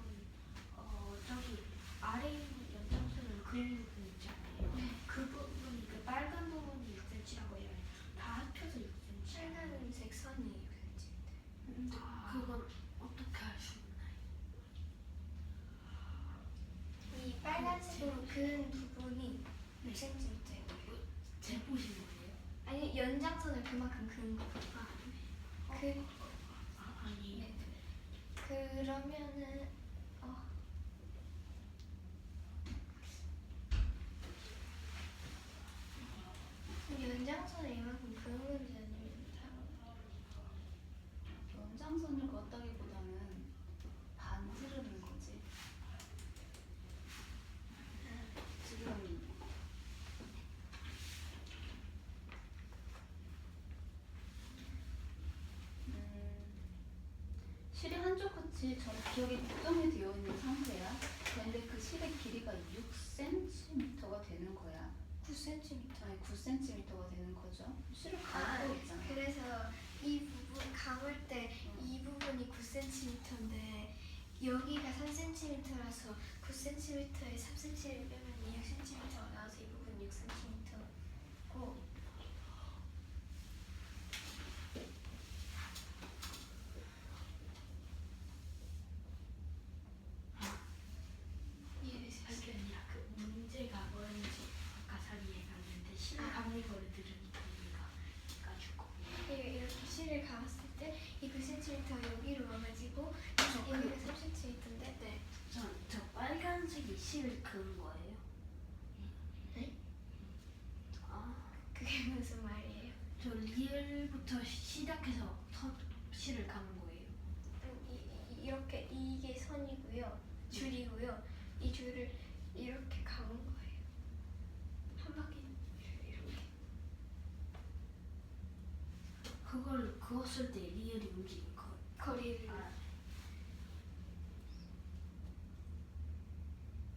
저기 아래 있는 연장선을 그리는 부분 있잖아요. 네. 그 부분이 그 빨간 부분이 6cm라고 해요. 다 합쳐서 6cm. 빨간색 선이 6cm. 그건 어떻게 할 수 있나요? 이 빨간색으로 그은 부분이 6cm예요. 재보신 거예요? 아니 연장선을 그만큼 그은 거. 아니에요. 네. 그러면은 연장선을 이만큼 그으면 됩니다. 연장선을 그었다기보다는 반지르는 거지. 지금 실의 한쪽 끝이 저 기억에 고정이 되어 있는 상태야. 근데 그 실의 길이가 6cm가 되는 거야. 9cm. 아니 9cm가 되는 거죠. 실을 감고 있잖아. 그래서 이 부분 감을 때 이 부분이 9cm인데 여기가 3cm라서 9cm에 3cm를 빼면 6cm가 나와서 이 부분 6cm고 그게 아니라 그 문제가 뭐였는지 아까 자리에 갔는데 시간 감는 거를 들으니까 이해가 가지고. 이렇게 실을 감았을 때 이 9cm 여기로 와가지고 그 여기가 3cm인데 네. 저 빨간색이 실을 그은 거예요? 네? 아, 그게 무슨 말이에요? 저 리을부터 시작해서 실을 감은 거예요. 이렇게 이게 선이고요, 줄이고요. 이 줄을 이렇게 감은 거예요. 한 바퀴 이렇게. 그걸 그었을 때 리을이 움직인 거. 거리를. 아,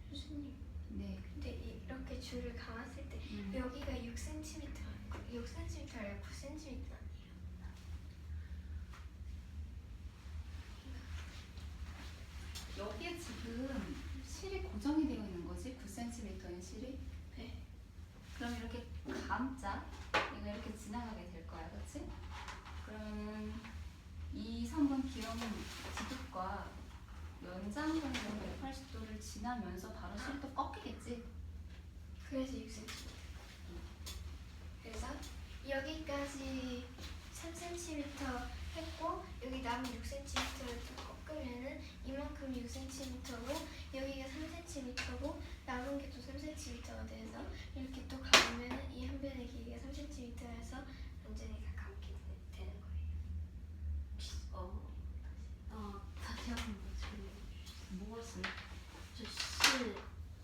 교수님. 네. 근데 이렇게 줄을 감았을 때 여기가 6cm, 6cm 아니라 9cm 아니에요? 여기에 지금 실이 고정이 되어 있는 거지? 9cm인 실이? 네. 그럼 이렇게 감자. 이거 이렇게 지나가게 될 거야, 그렇지? 그러면은 이 3번 기억 디귿과 연장선으로 180도를 지나면서 바로 실이 또 꺾이겠지? 그래서 6cm. 3cm 했고 여기 남은 6cm를 꺾으면은 이만큼 6cm고 여기가 3cm고 남은 게 또 3cm가 돼서 이렇게 또 감으면 이 한 변의 길이가 3cm여서 완전히 다 감게 되는 거예요. 다시 한번 무엇을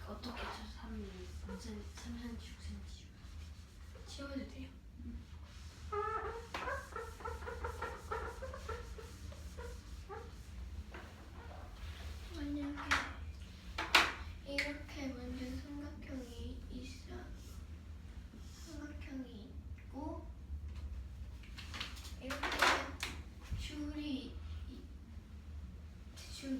어떻게 저 3cm, 6cm 지워도 돼요. 만약에 이렇게 먼저 삼각형이 있고 이렇게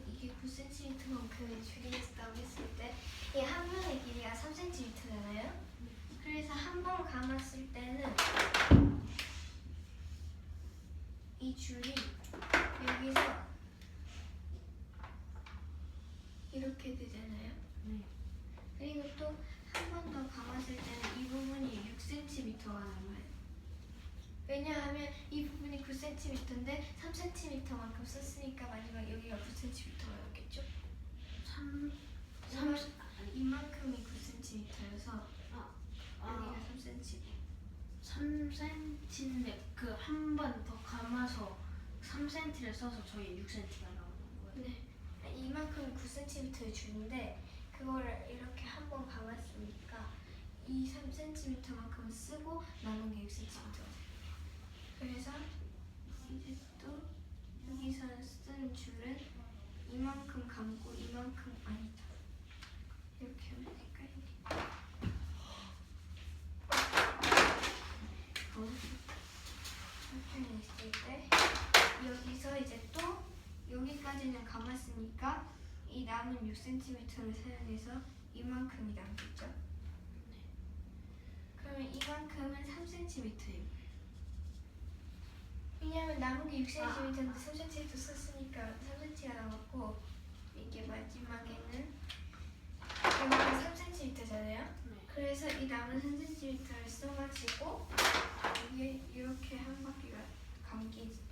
이게 9cm만큼의 줄이 있다고 했을 때 이 한 변의 길이가 3cm잖아요. 그래서 한 번 감았을 때는 이 줄이 여기서 이렇게 되잖아요. 네. 그리고 또 한 번 더 감았을 때는 이 부분이 6cm가 남아요. 왜냐하면 이 부분이 9cm인데 3cm만큼 썼으니까 마지막 여기가 9cm가 나왔겠죠? 이만큼이 9cm여서 여기가 3cm. 3cm인데 그 한 번 더 감아서 3cm를 써서 저희 6cm가 나오는 거예요. 네. 이만큼 9cm의 줄인데 그거를 이렇게 한 번 감았으니까 이 3cm만큼 쓰고 남은 게 6cm. 그래서 이제 또 여기서 쓴 줄은 이만큼 감고 이만큼 아니다. 이렇게 하면 될까요? 이렇게 했을 때 여기서 이제 또 여기까지는 감았으니까 이 남은 6cm를 사용해서 이만큼이 남겠죠? 그러면 이만큼은 3cm예요. 왜냐면 남은 게 6cm인데 3cm 썼으니까 3cm가 남았고 이게 마지막에는 여기가 3cm잖아요. 그래서 이 남은 3cm를 써가지고 이게 이렇게 한 바퀴가 감기는 거예요.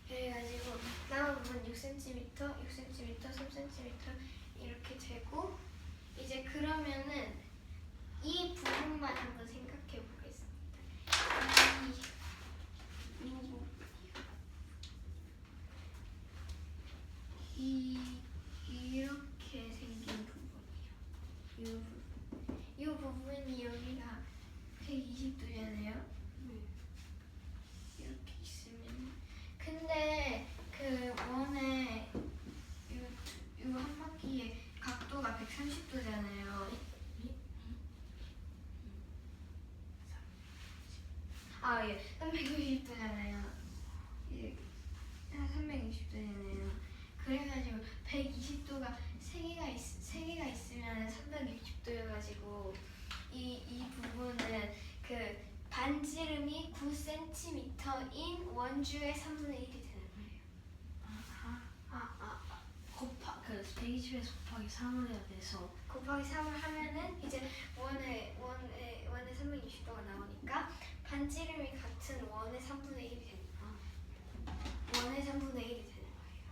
그래가지고 남은 부분 6cm, 6cm, 3cm 이렇게 되고 이제 그러면은 이 부분만 한번 생각해 보겠습니다. 이렇게 생긴 부분이요. 이 부분이 여기가 120도잖아요. 이렇게 있으면 근데 그 원에 이 한 바퀴의 각도가 130도잖아요. 예, 360도잖아요. 360도잖아요. 그래가지고 120도가 3개가 있으면 360도여가지고 이 부분은 그 반지름이 9cm인 원주의 3분의 1이 되는 거예요. 그 120에서 곱하기 3을 해야 돼서 곱하기 3을 하면은 이제 원의 360도가 나오니까 반지름이 같은 원의 3분의 1이 되는 거예요. 원의 3분의 1이 되는 거예요.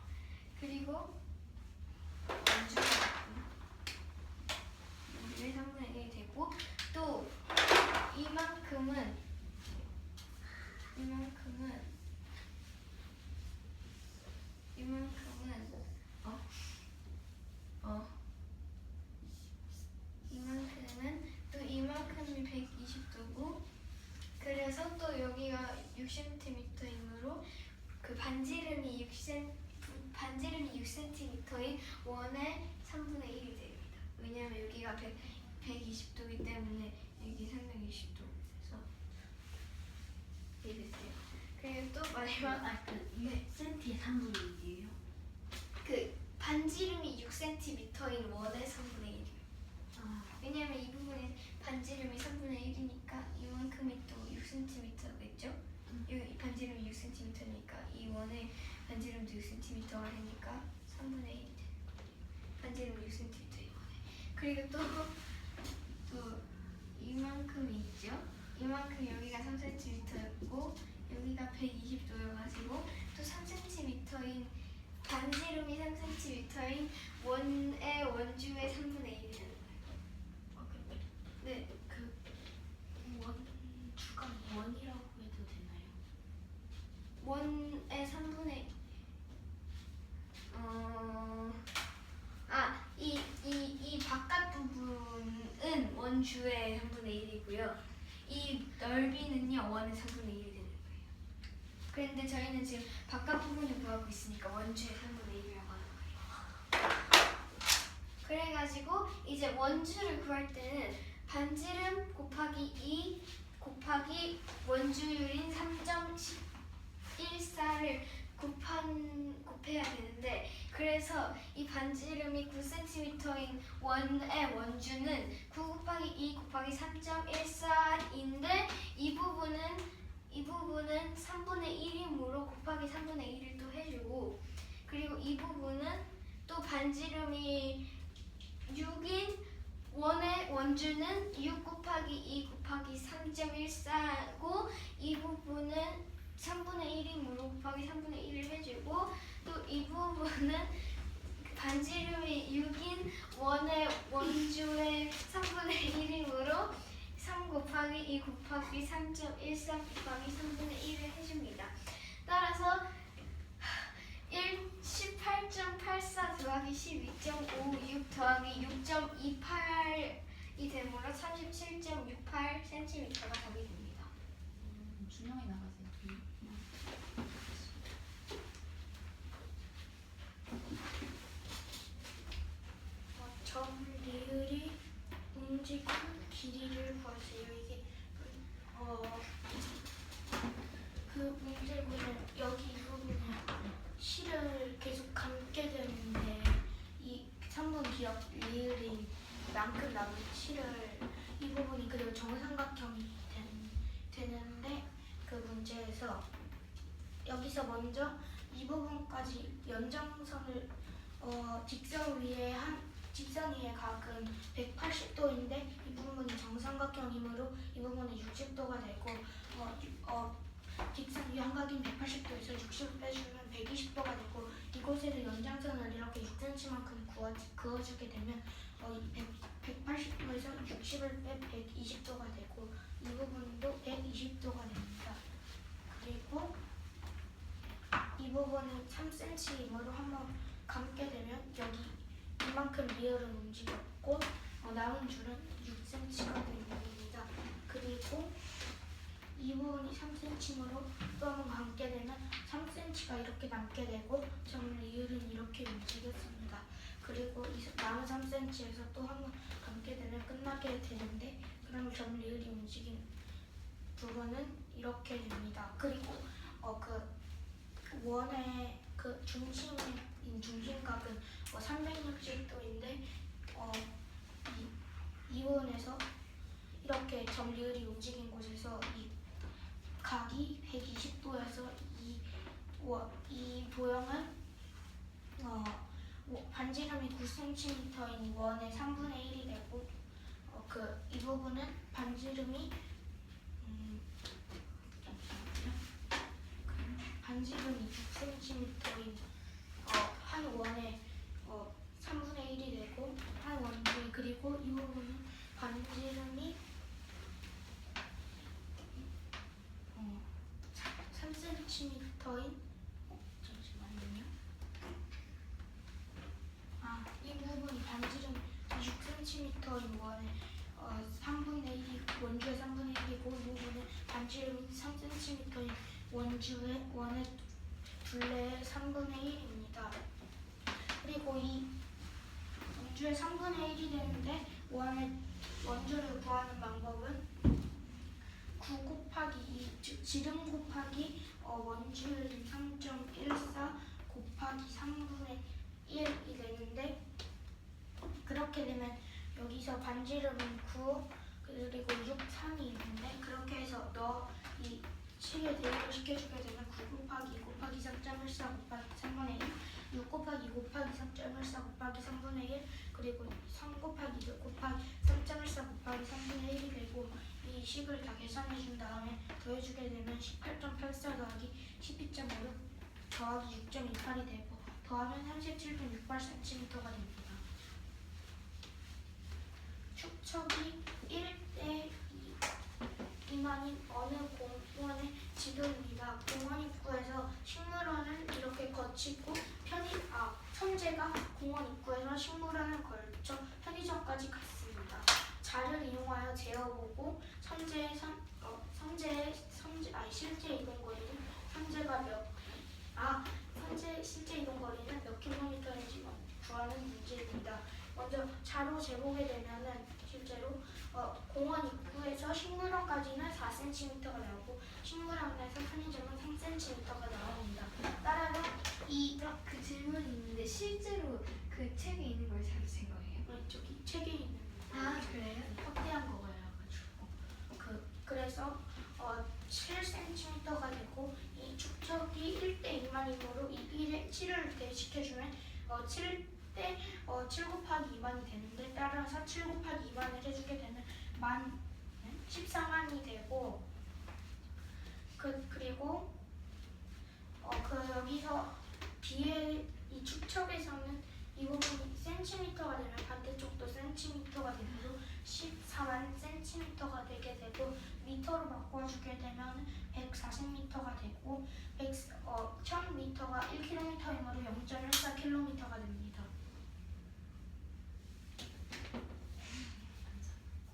그리고 원주의 3분의 1이 되고 또 이만큼은 또 이만큼이 120도고 그래서 또 여기가 6cm이므로 그 반지름이 6cm인 원의 3분의 1이 됩니다. 왜냐하면 여기가 120도이기 때문에 여기 320도 그래서 이렇게 돼요. 그리고 또 마지막 그 6cm의 3분의 1이에요? 그 반지름이 6cm인 원의 3분의 1이에요. 왜냐하면 이 부분에 반지름이 3분의 1이니까 이만큼이 또 6cm겠죠? 이 반지름이 6cm니까 이 원의 반지름도 6cm가 되니까 3분의 1이 되는 거예요. 반지름이 6cm의 원에. 그리고 또 이만큼이 있죠. 이만큼 여기가 3cm였고 여기가 120도여가지고 또 3cm인 반지름이 3cm인 원의 원주의 3분의 1이라는 거예요. 네. 그 원주가 원이라고 해도 되나요? 원의 3분의 이 바깥 부분은 원주의 3분의 1이고요. 이 넓이는요 원의 3분의 1이 되는 거예요. 그런데 저희는 지금 바깥 부분을 구하고 있으니까 원주의 3분의 1이라고 하는 거예요. 그래가지고 이제 원주를 구할 때는 반지름 곱하기 2 곱하기 원주율인 3.14를 곱해야 되는데 그래서 이 반지름이 9cm인 원의 원주는 9 곱하기 2 곱하기 3.14인데 이 부분은 3분의 1이므로 곱하기 3분의 1을 또 해주고 그리고 이 부분은 또 반지름이 6인 원의 원주는 6 곱하기 2 곱하기 3.14고 이 부분은 3분의 1이므로 곱하기 3분의 1을 해주고 또 이 부분은 반지름이 6인 원의 원주의 3분의 1이므로 3 곱하기 2 곱하기 3.14 곱하기 3분의 1을 해줍니다. 따라서 18.84 더하기 12.56 더하기 6.28이 되므로 37.68cm가 답이 됩니다. 준영이 나가세요. 점 리을이 움직임 길이를 구하세요. 이게 그 문제는 여기 이 부분에 실을 계속 감게 되는데 이 3번 기억 리을인 만큼 남은 실을 이 부분이 그대로 정삼각형이 되는데 그 문제에서 여기서 먼저 이 부분까지 연장선을 직선 위의 각은 180도인데 이 부분이 정삼각형이므로 이 부분은 60도가 되고 직선 위 한각인 180도에서 60을 빼주면 120도가 되고 이곳에서 연장선을 이렇게 6cm만큼 그어주게 되면 180도에서 60을 빼 120도가 되고 이 부분도 120도가 됩니다. 그리고 이 부분은 3cm이므로 한번 감게 되면 여기 이만큼 리을은 움직였고 남은 줄은 6cm가 됩니다. 그리고 이 부분이 3cm으로 또 한번 감게 되면 3cm가 이렇게 남게 되고 점 리을은 이렇게 움직였습니다. 그리고 이 남은 3cm에서 또 한번 감게 되면 끝나게 되는데 그럼 점 리을이 움직인 부분은 이렇게 됩니다. 그리고 그 원의 그 중심각은 360도인데 이 부분에서 이렇게 점 리을이 움직인 곳에서 이 각이 120도여서 이 도형은 반지름이 9cm인 원의 3분의 1이 되고 이 부분은 반지름이 반지름이 6cm인 한 원의 3분의 1이 되고 한 원주에 그리고 이 부분은 반지름이 3cm인 잠시만요. 이 부분이 반지름 6cm인 원의 3분의 1이 원주의 3분의 1이고 이 부분은 반지름이 3cm인 원의 둘레의 3분의 1입니다. 그리고 이 원주의 3분의 1이 되는데 원주를 구하는 방법은 9 곱하기 2, 즉 지름 곱하기 원주율인 3.14 곱하기 3분의 1이 되는데 그렇게 되면 여기서 반지름은 9 그리고 6, 3이 있는데 그렇게 해서 이 식에 대입을 시켜주게 되면 9 곱하기 2 곱하기 3.14 곱하기 3분의 1 6 곱하기 2 곱하기 3.14 곱하기 3분의 1 그리고 3 곱하기 2 곱하기 3.14 곱하기 3분의 1이 되고 이 식을 다 계산해 준 다음에 더해주게 되면 18.84 더하기 12.56 더하기 6.28이 되고 더하면 37.68cm가 됩니다. 축척이 1대 2만인 어느 공원의 지도입니다. 공원 입구에서 식물원은 이렇게 거치고 선재가 공원 입구에서 식물원을 걸쳐 편의점까지 갔습니다. 자를 이용하여 재어보고 실제 이동 거리는 실제 이동 거리는 몇 킬로미터인지 구하는 문제입니다. 먼저 자로 재보게 되면은 실제로 공원 입구에서 식물원까지는 4cm가 나오고 식물원에서 편의점은 3cm가 나옵니다. 따라서 그 질문이 있는데 실제로 그 책에 있는 걸 찾으신 거예요? 저기 책에 있는 그래요? 확대한 거여가지고 그래서 7cm가 되고 이 축척이 1대 2만이므로 이 7을 대시켜주면 7 곱하기 2만이 되는데 따라서 7 곱하기 2만을 해주게 되면 14만이 되고 그리고 여기서 이 축척에서는 이 부분이 cm가 되면 반대쪽도 cm가 되므로 14만 cm가 되게 되고 미터로 바꿔주게 되면 140m가 되고 1000m가 1km이므로 0.14km가 됩니다.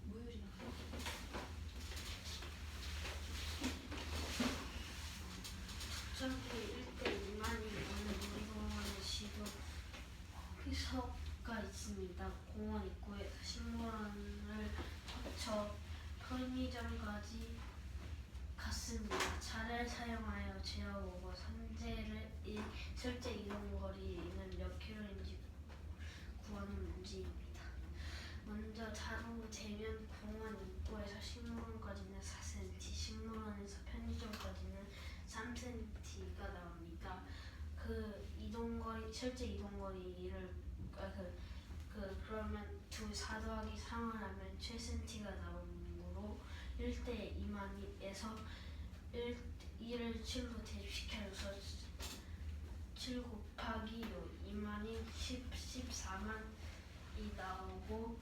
무율이 나와요. 축척이 1대 2만이 어느 놀이공원의 지도 피서가 있습니다. 공원 입구에서 식물원을 거쳐 편의점까지 갔습니다. 차를 사용하여 재어보고 실제 이동 거리는 몇 킬로인지 구하는 문제입니다. 먼저 자로 재면 공원 입구에서 식물원까지는 4cm, 식물원에서 편의점까지는 3cm가 나옵니다. 실제 이동 거리를 그러면 4 더하기 3을 하면 7cm가 나오므로 1대 2만에서 1을 7로 대입시켜서 7 곱하기 2만이 14만이 나오고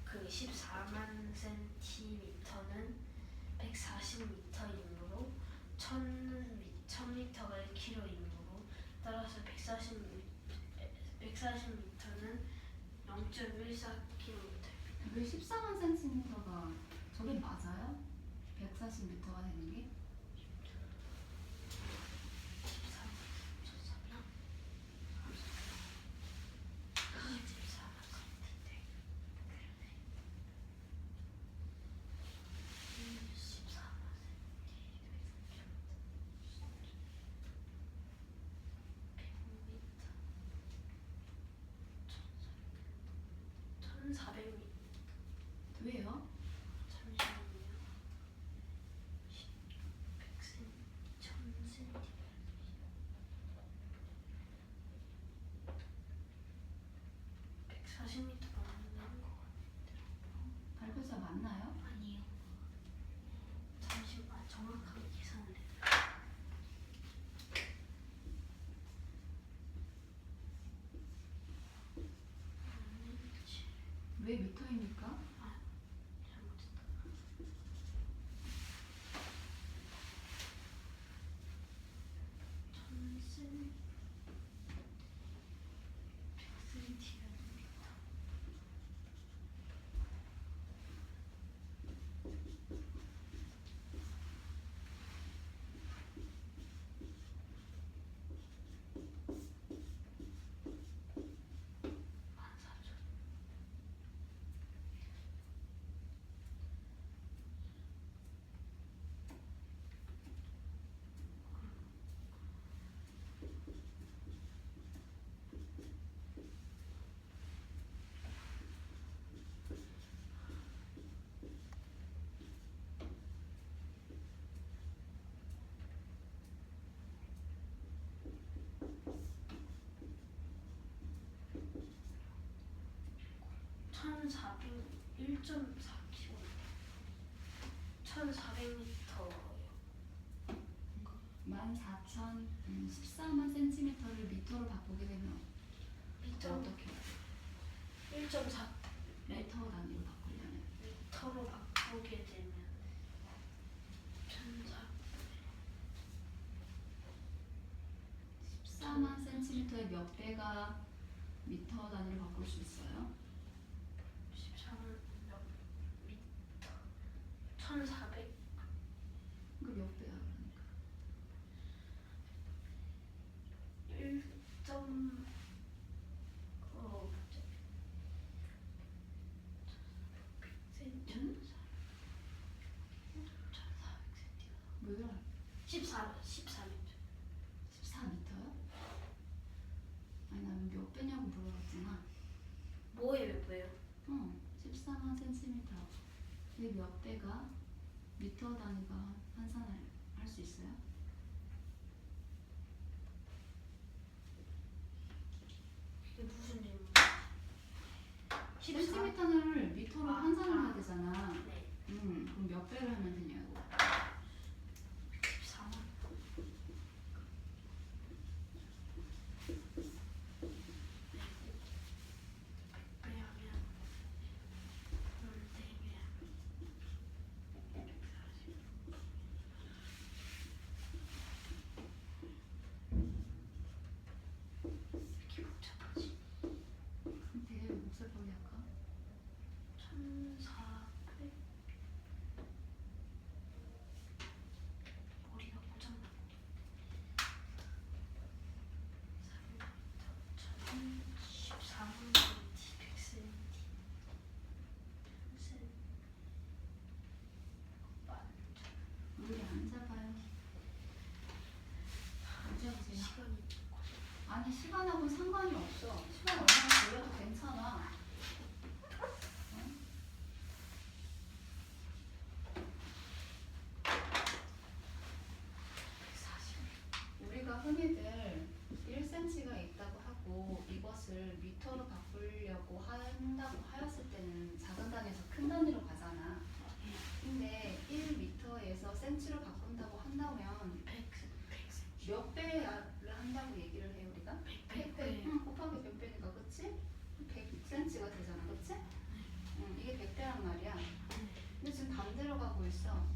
그 14만 cm는 140m이므로 1000m가 1km이므로 따라서 140m는 0.14km입니다. 왜 14만 cm가 저게 맞아요? 140m가 되는 게? 1400m. 왜요? 잠시만요. 100cm, 1000cm. 140m가 맞는 것 같아요. 발표자 맞나요? 아니요. 잠시만 정확하게 계산을 해요. 왜 미터입니까? 잘못했다. 1000cm, 100cm가 됩니다. 1.4km. 1,400m요. 14만 cm를 미터로 바꾸게 되면 미터 어떻게 해요? 1.4 미터 단위로 바꾸려면 미터로 바꾸게 되면 14만 cm의 몇 배가 미터 단위로 바꿀 수 있어요? 14만 몇 미터 1,400 그 몇 배야 그러니까? 1점 어 1,400cm. 뭐야? 14m. 14m요? 아니 나는 몇 배냐고 물어봤잖아. 뭐예요? 14만 cm. 그게 몇 배가 미터 단위가 환산을 할 수 있어요? 이게 무슨 질문? cm를 미터로 환산을 해야 되잖아. 네. 그럼 몇 배를 하면 되냐고. 14만. 왜냐면 이렇게 복잡하지? 되게 목소리 빨리 할까? 1,400 머리가 고장나. 14만 cm, 100cm. 우리 앉아봐요. 앉아보세요. 시간이 아니 시간하고 상관이 없어. 시간 얼마나 걸려도 괜찮아. 응? 우리가 흔히들 1cm가 있다고 하고 이것을 미터로 바꾸려고 한다고 하였을 때는 작은 단위에서 큰 단위로 가잖아. 근데 1m에서 cm로 바꾼다고 한다면 100cm. 몇 배를 한다고 얘기를 해 우리가? 100배. 응, 곱하기 100배니까 그치? 100cm가 되잖아 그치? 응, 이게 100배란 말이야. 근데 지금 반대로 가고 있어.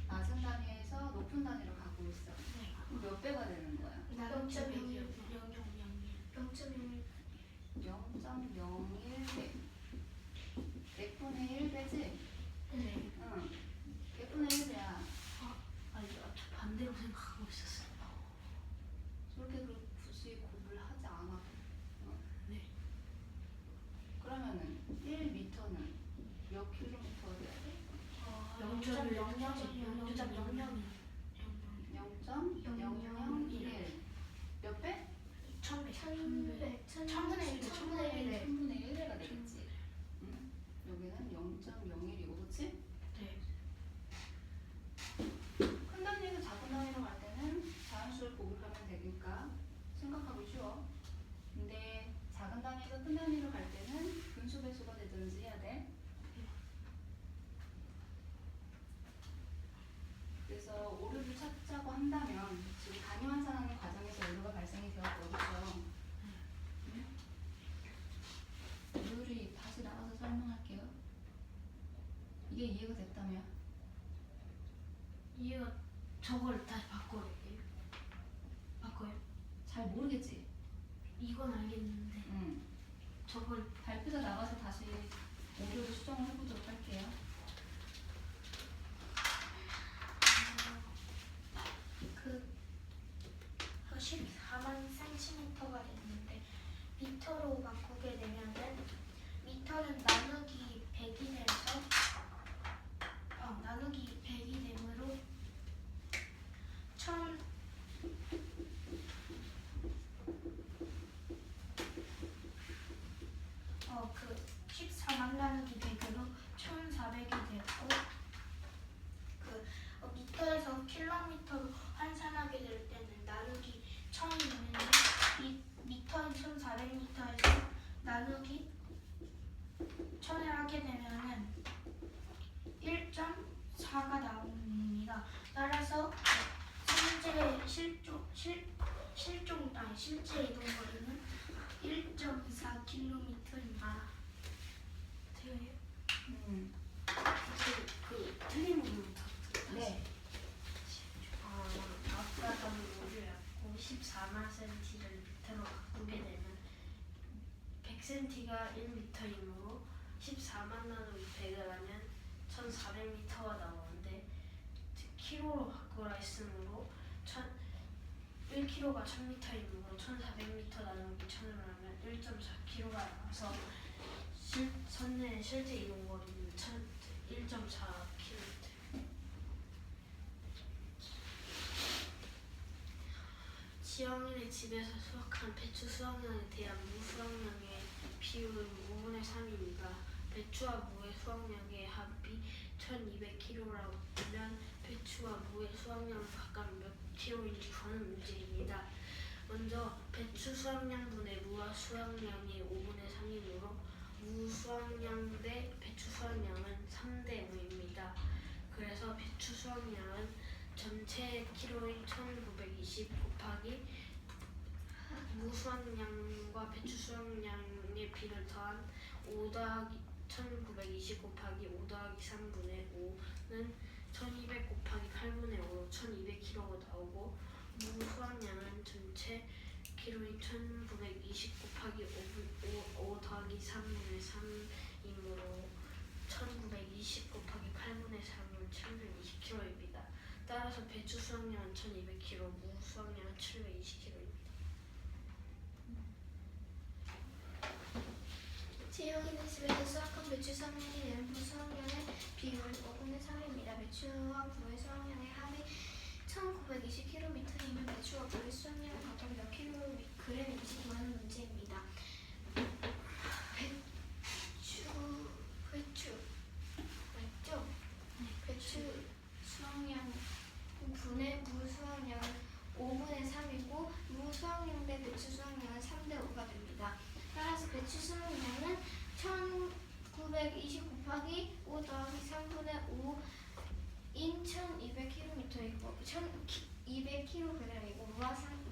낮은 단위에서 높은 단위로 가고 있어. 그럼 몇 배가 되는 거야? 0.01. 0.01배. 100분의 1배지? 네. 응. 100분의 1배야. 아니, 저 반대로 생각하고 있었어요. 저렇게 굳이 곱을 하지 않아도. 어? 네. 그러면은 1m는 몇 킬로미터가 돼야 돼? 0.001. 몇 배? 1100. 1000분의 1배가 되겠지. 응? 여기는 0.01이고, 그치? 네. 큰 단위에서 작은 단위로 갈 때는 자연수를 곱하면 되니까 생각하기 쉬워. 근데 작은 단위에서 큰 단위로 갈 때는 분수 배수가 되든지 해야 돼. 그래서 오류를 찾자고 한다면 지금 단위 환산하는 과정에서 오류가 발생이 되었거든요. 오류를 다시 나가서 설명할게요. 이게 이해가 됐다면? 이해가 저걸 다시 바꿔야 돼요? 바꿔요? 잘 모르겠지? 이건 알겠는데 저걸 발표자 나가서 다시 오류를 수정을 해보도록 할게요. 그 14만 cm가 됐는데 미터로 바꾸게 되면은 미터는 나누기 100이 돼서 나누기 100이 되므로 1000 14만 나누기 100으로 1400이 4가 나옵니다. 따라서 실제 실제 이동 거리는 1.4km입니다. 되어요? 틀린 부분 네. 아까 물을 얇고 14만 cm를 미터로 바꾸게 되면 100cm가 1m이므로 14만 나누기 100을 하면 1400m가 나오는데 kg로 바꾸라 했으므로 1kg가 1000m이므로 1400m 나누기 1000을 하면 1.4kg가 나와서 실제 이동 거리는 1.4km. 지영이네 집에서 수확한 배추 수확량에 대한 무 수확량의 비율은 5분의 3입니다. 배추와 무의 수확량의 합이 1200kg라고 하면 배추와 무의 수확량은 각각 몇 kg인지 구하는 문제입니다. 먼저 배추 수확량분의 무와 수확량이 5분의 3이므로 무 수확량 대 배추 수확량은 3대 5입니다. 그래서 배추 수확량은 전체 키로인 1920 곱하기 무 수확량과 배추 수확량의 비를 더한 5 더하기 1920 곱하기 5 더하기 3분의 5는 1200 곱하기 8분의 5로 1200kg가 나오고 무 수확량은 전체 키로인 1920 곱하기 5 더하기 3분의 3이므로 1920 곱하기 8분의 3은 720kg입니다. 따라서 배추 수확량은 1200kg, 무 수확량은 720kg입니다. 지영이네 집에서 수확한 배추 수확량에 대한 무 수확량의 비율은 5분의 3입니다. 배추와 무의 수확량의 합이 1920kg이면 배추와 무의 수확량은 각각 몇 kg인지 구하는 문제입니다. 배추 수확량 분의 무 수확량은 5분의 3이고 무 수확량 대 배추 수확량은 3대 5가 됩니다. 따라서 배추 수확량은 1920 곱하기 5 더하기 3분의 5인 1200kg이고 1200kg이고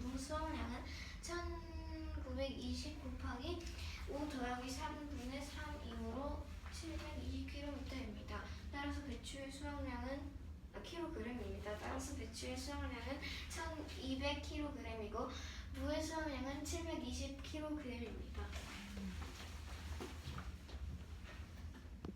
무 수확량은 1920 곱하기 5 더하기 3분의 3이므로 720kg입니다. 따라서 배추의 수확량은 kg입니다. 따라서 배추의 수확량은 1200kg이고 무의 수확량은 720kg입니다.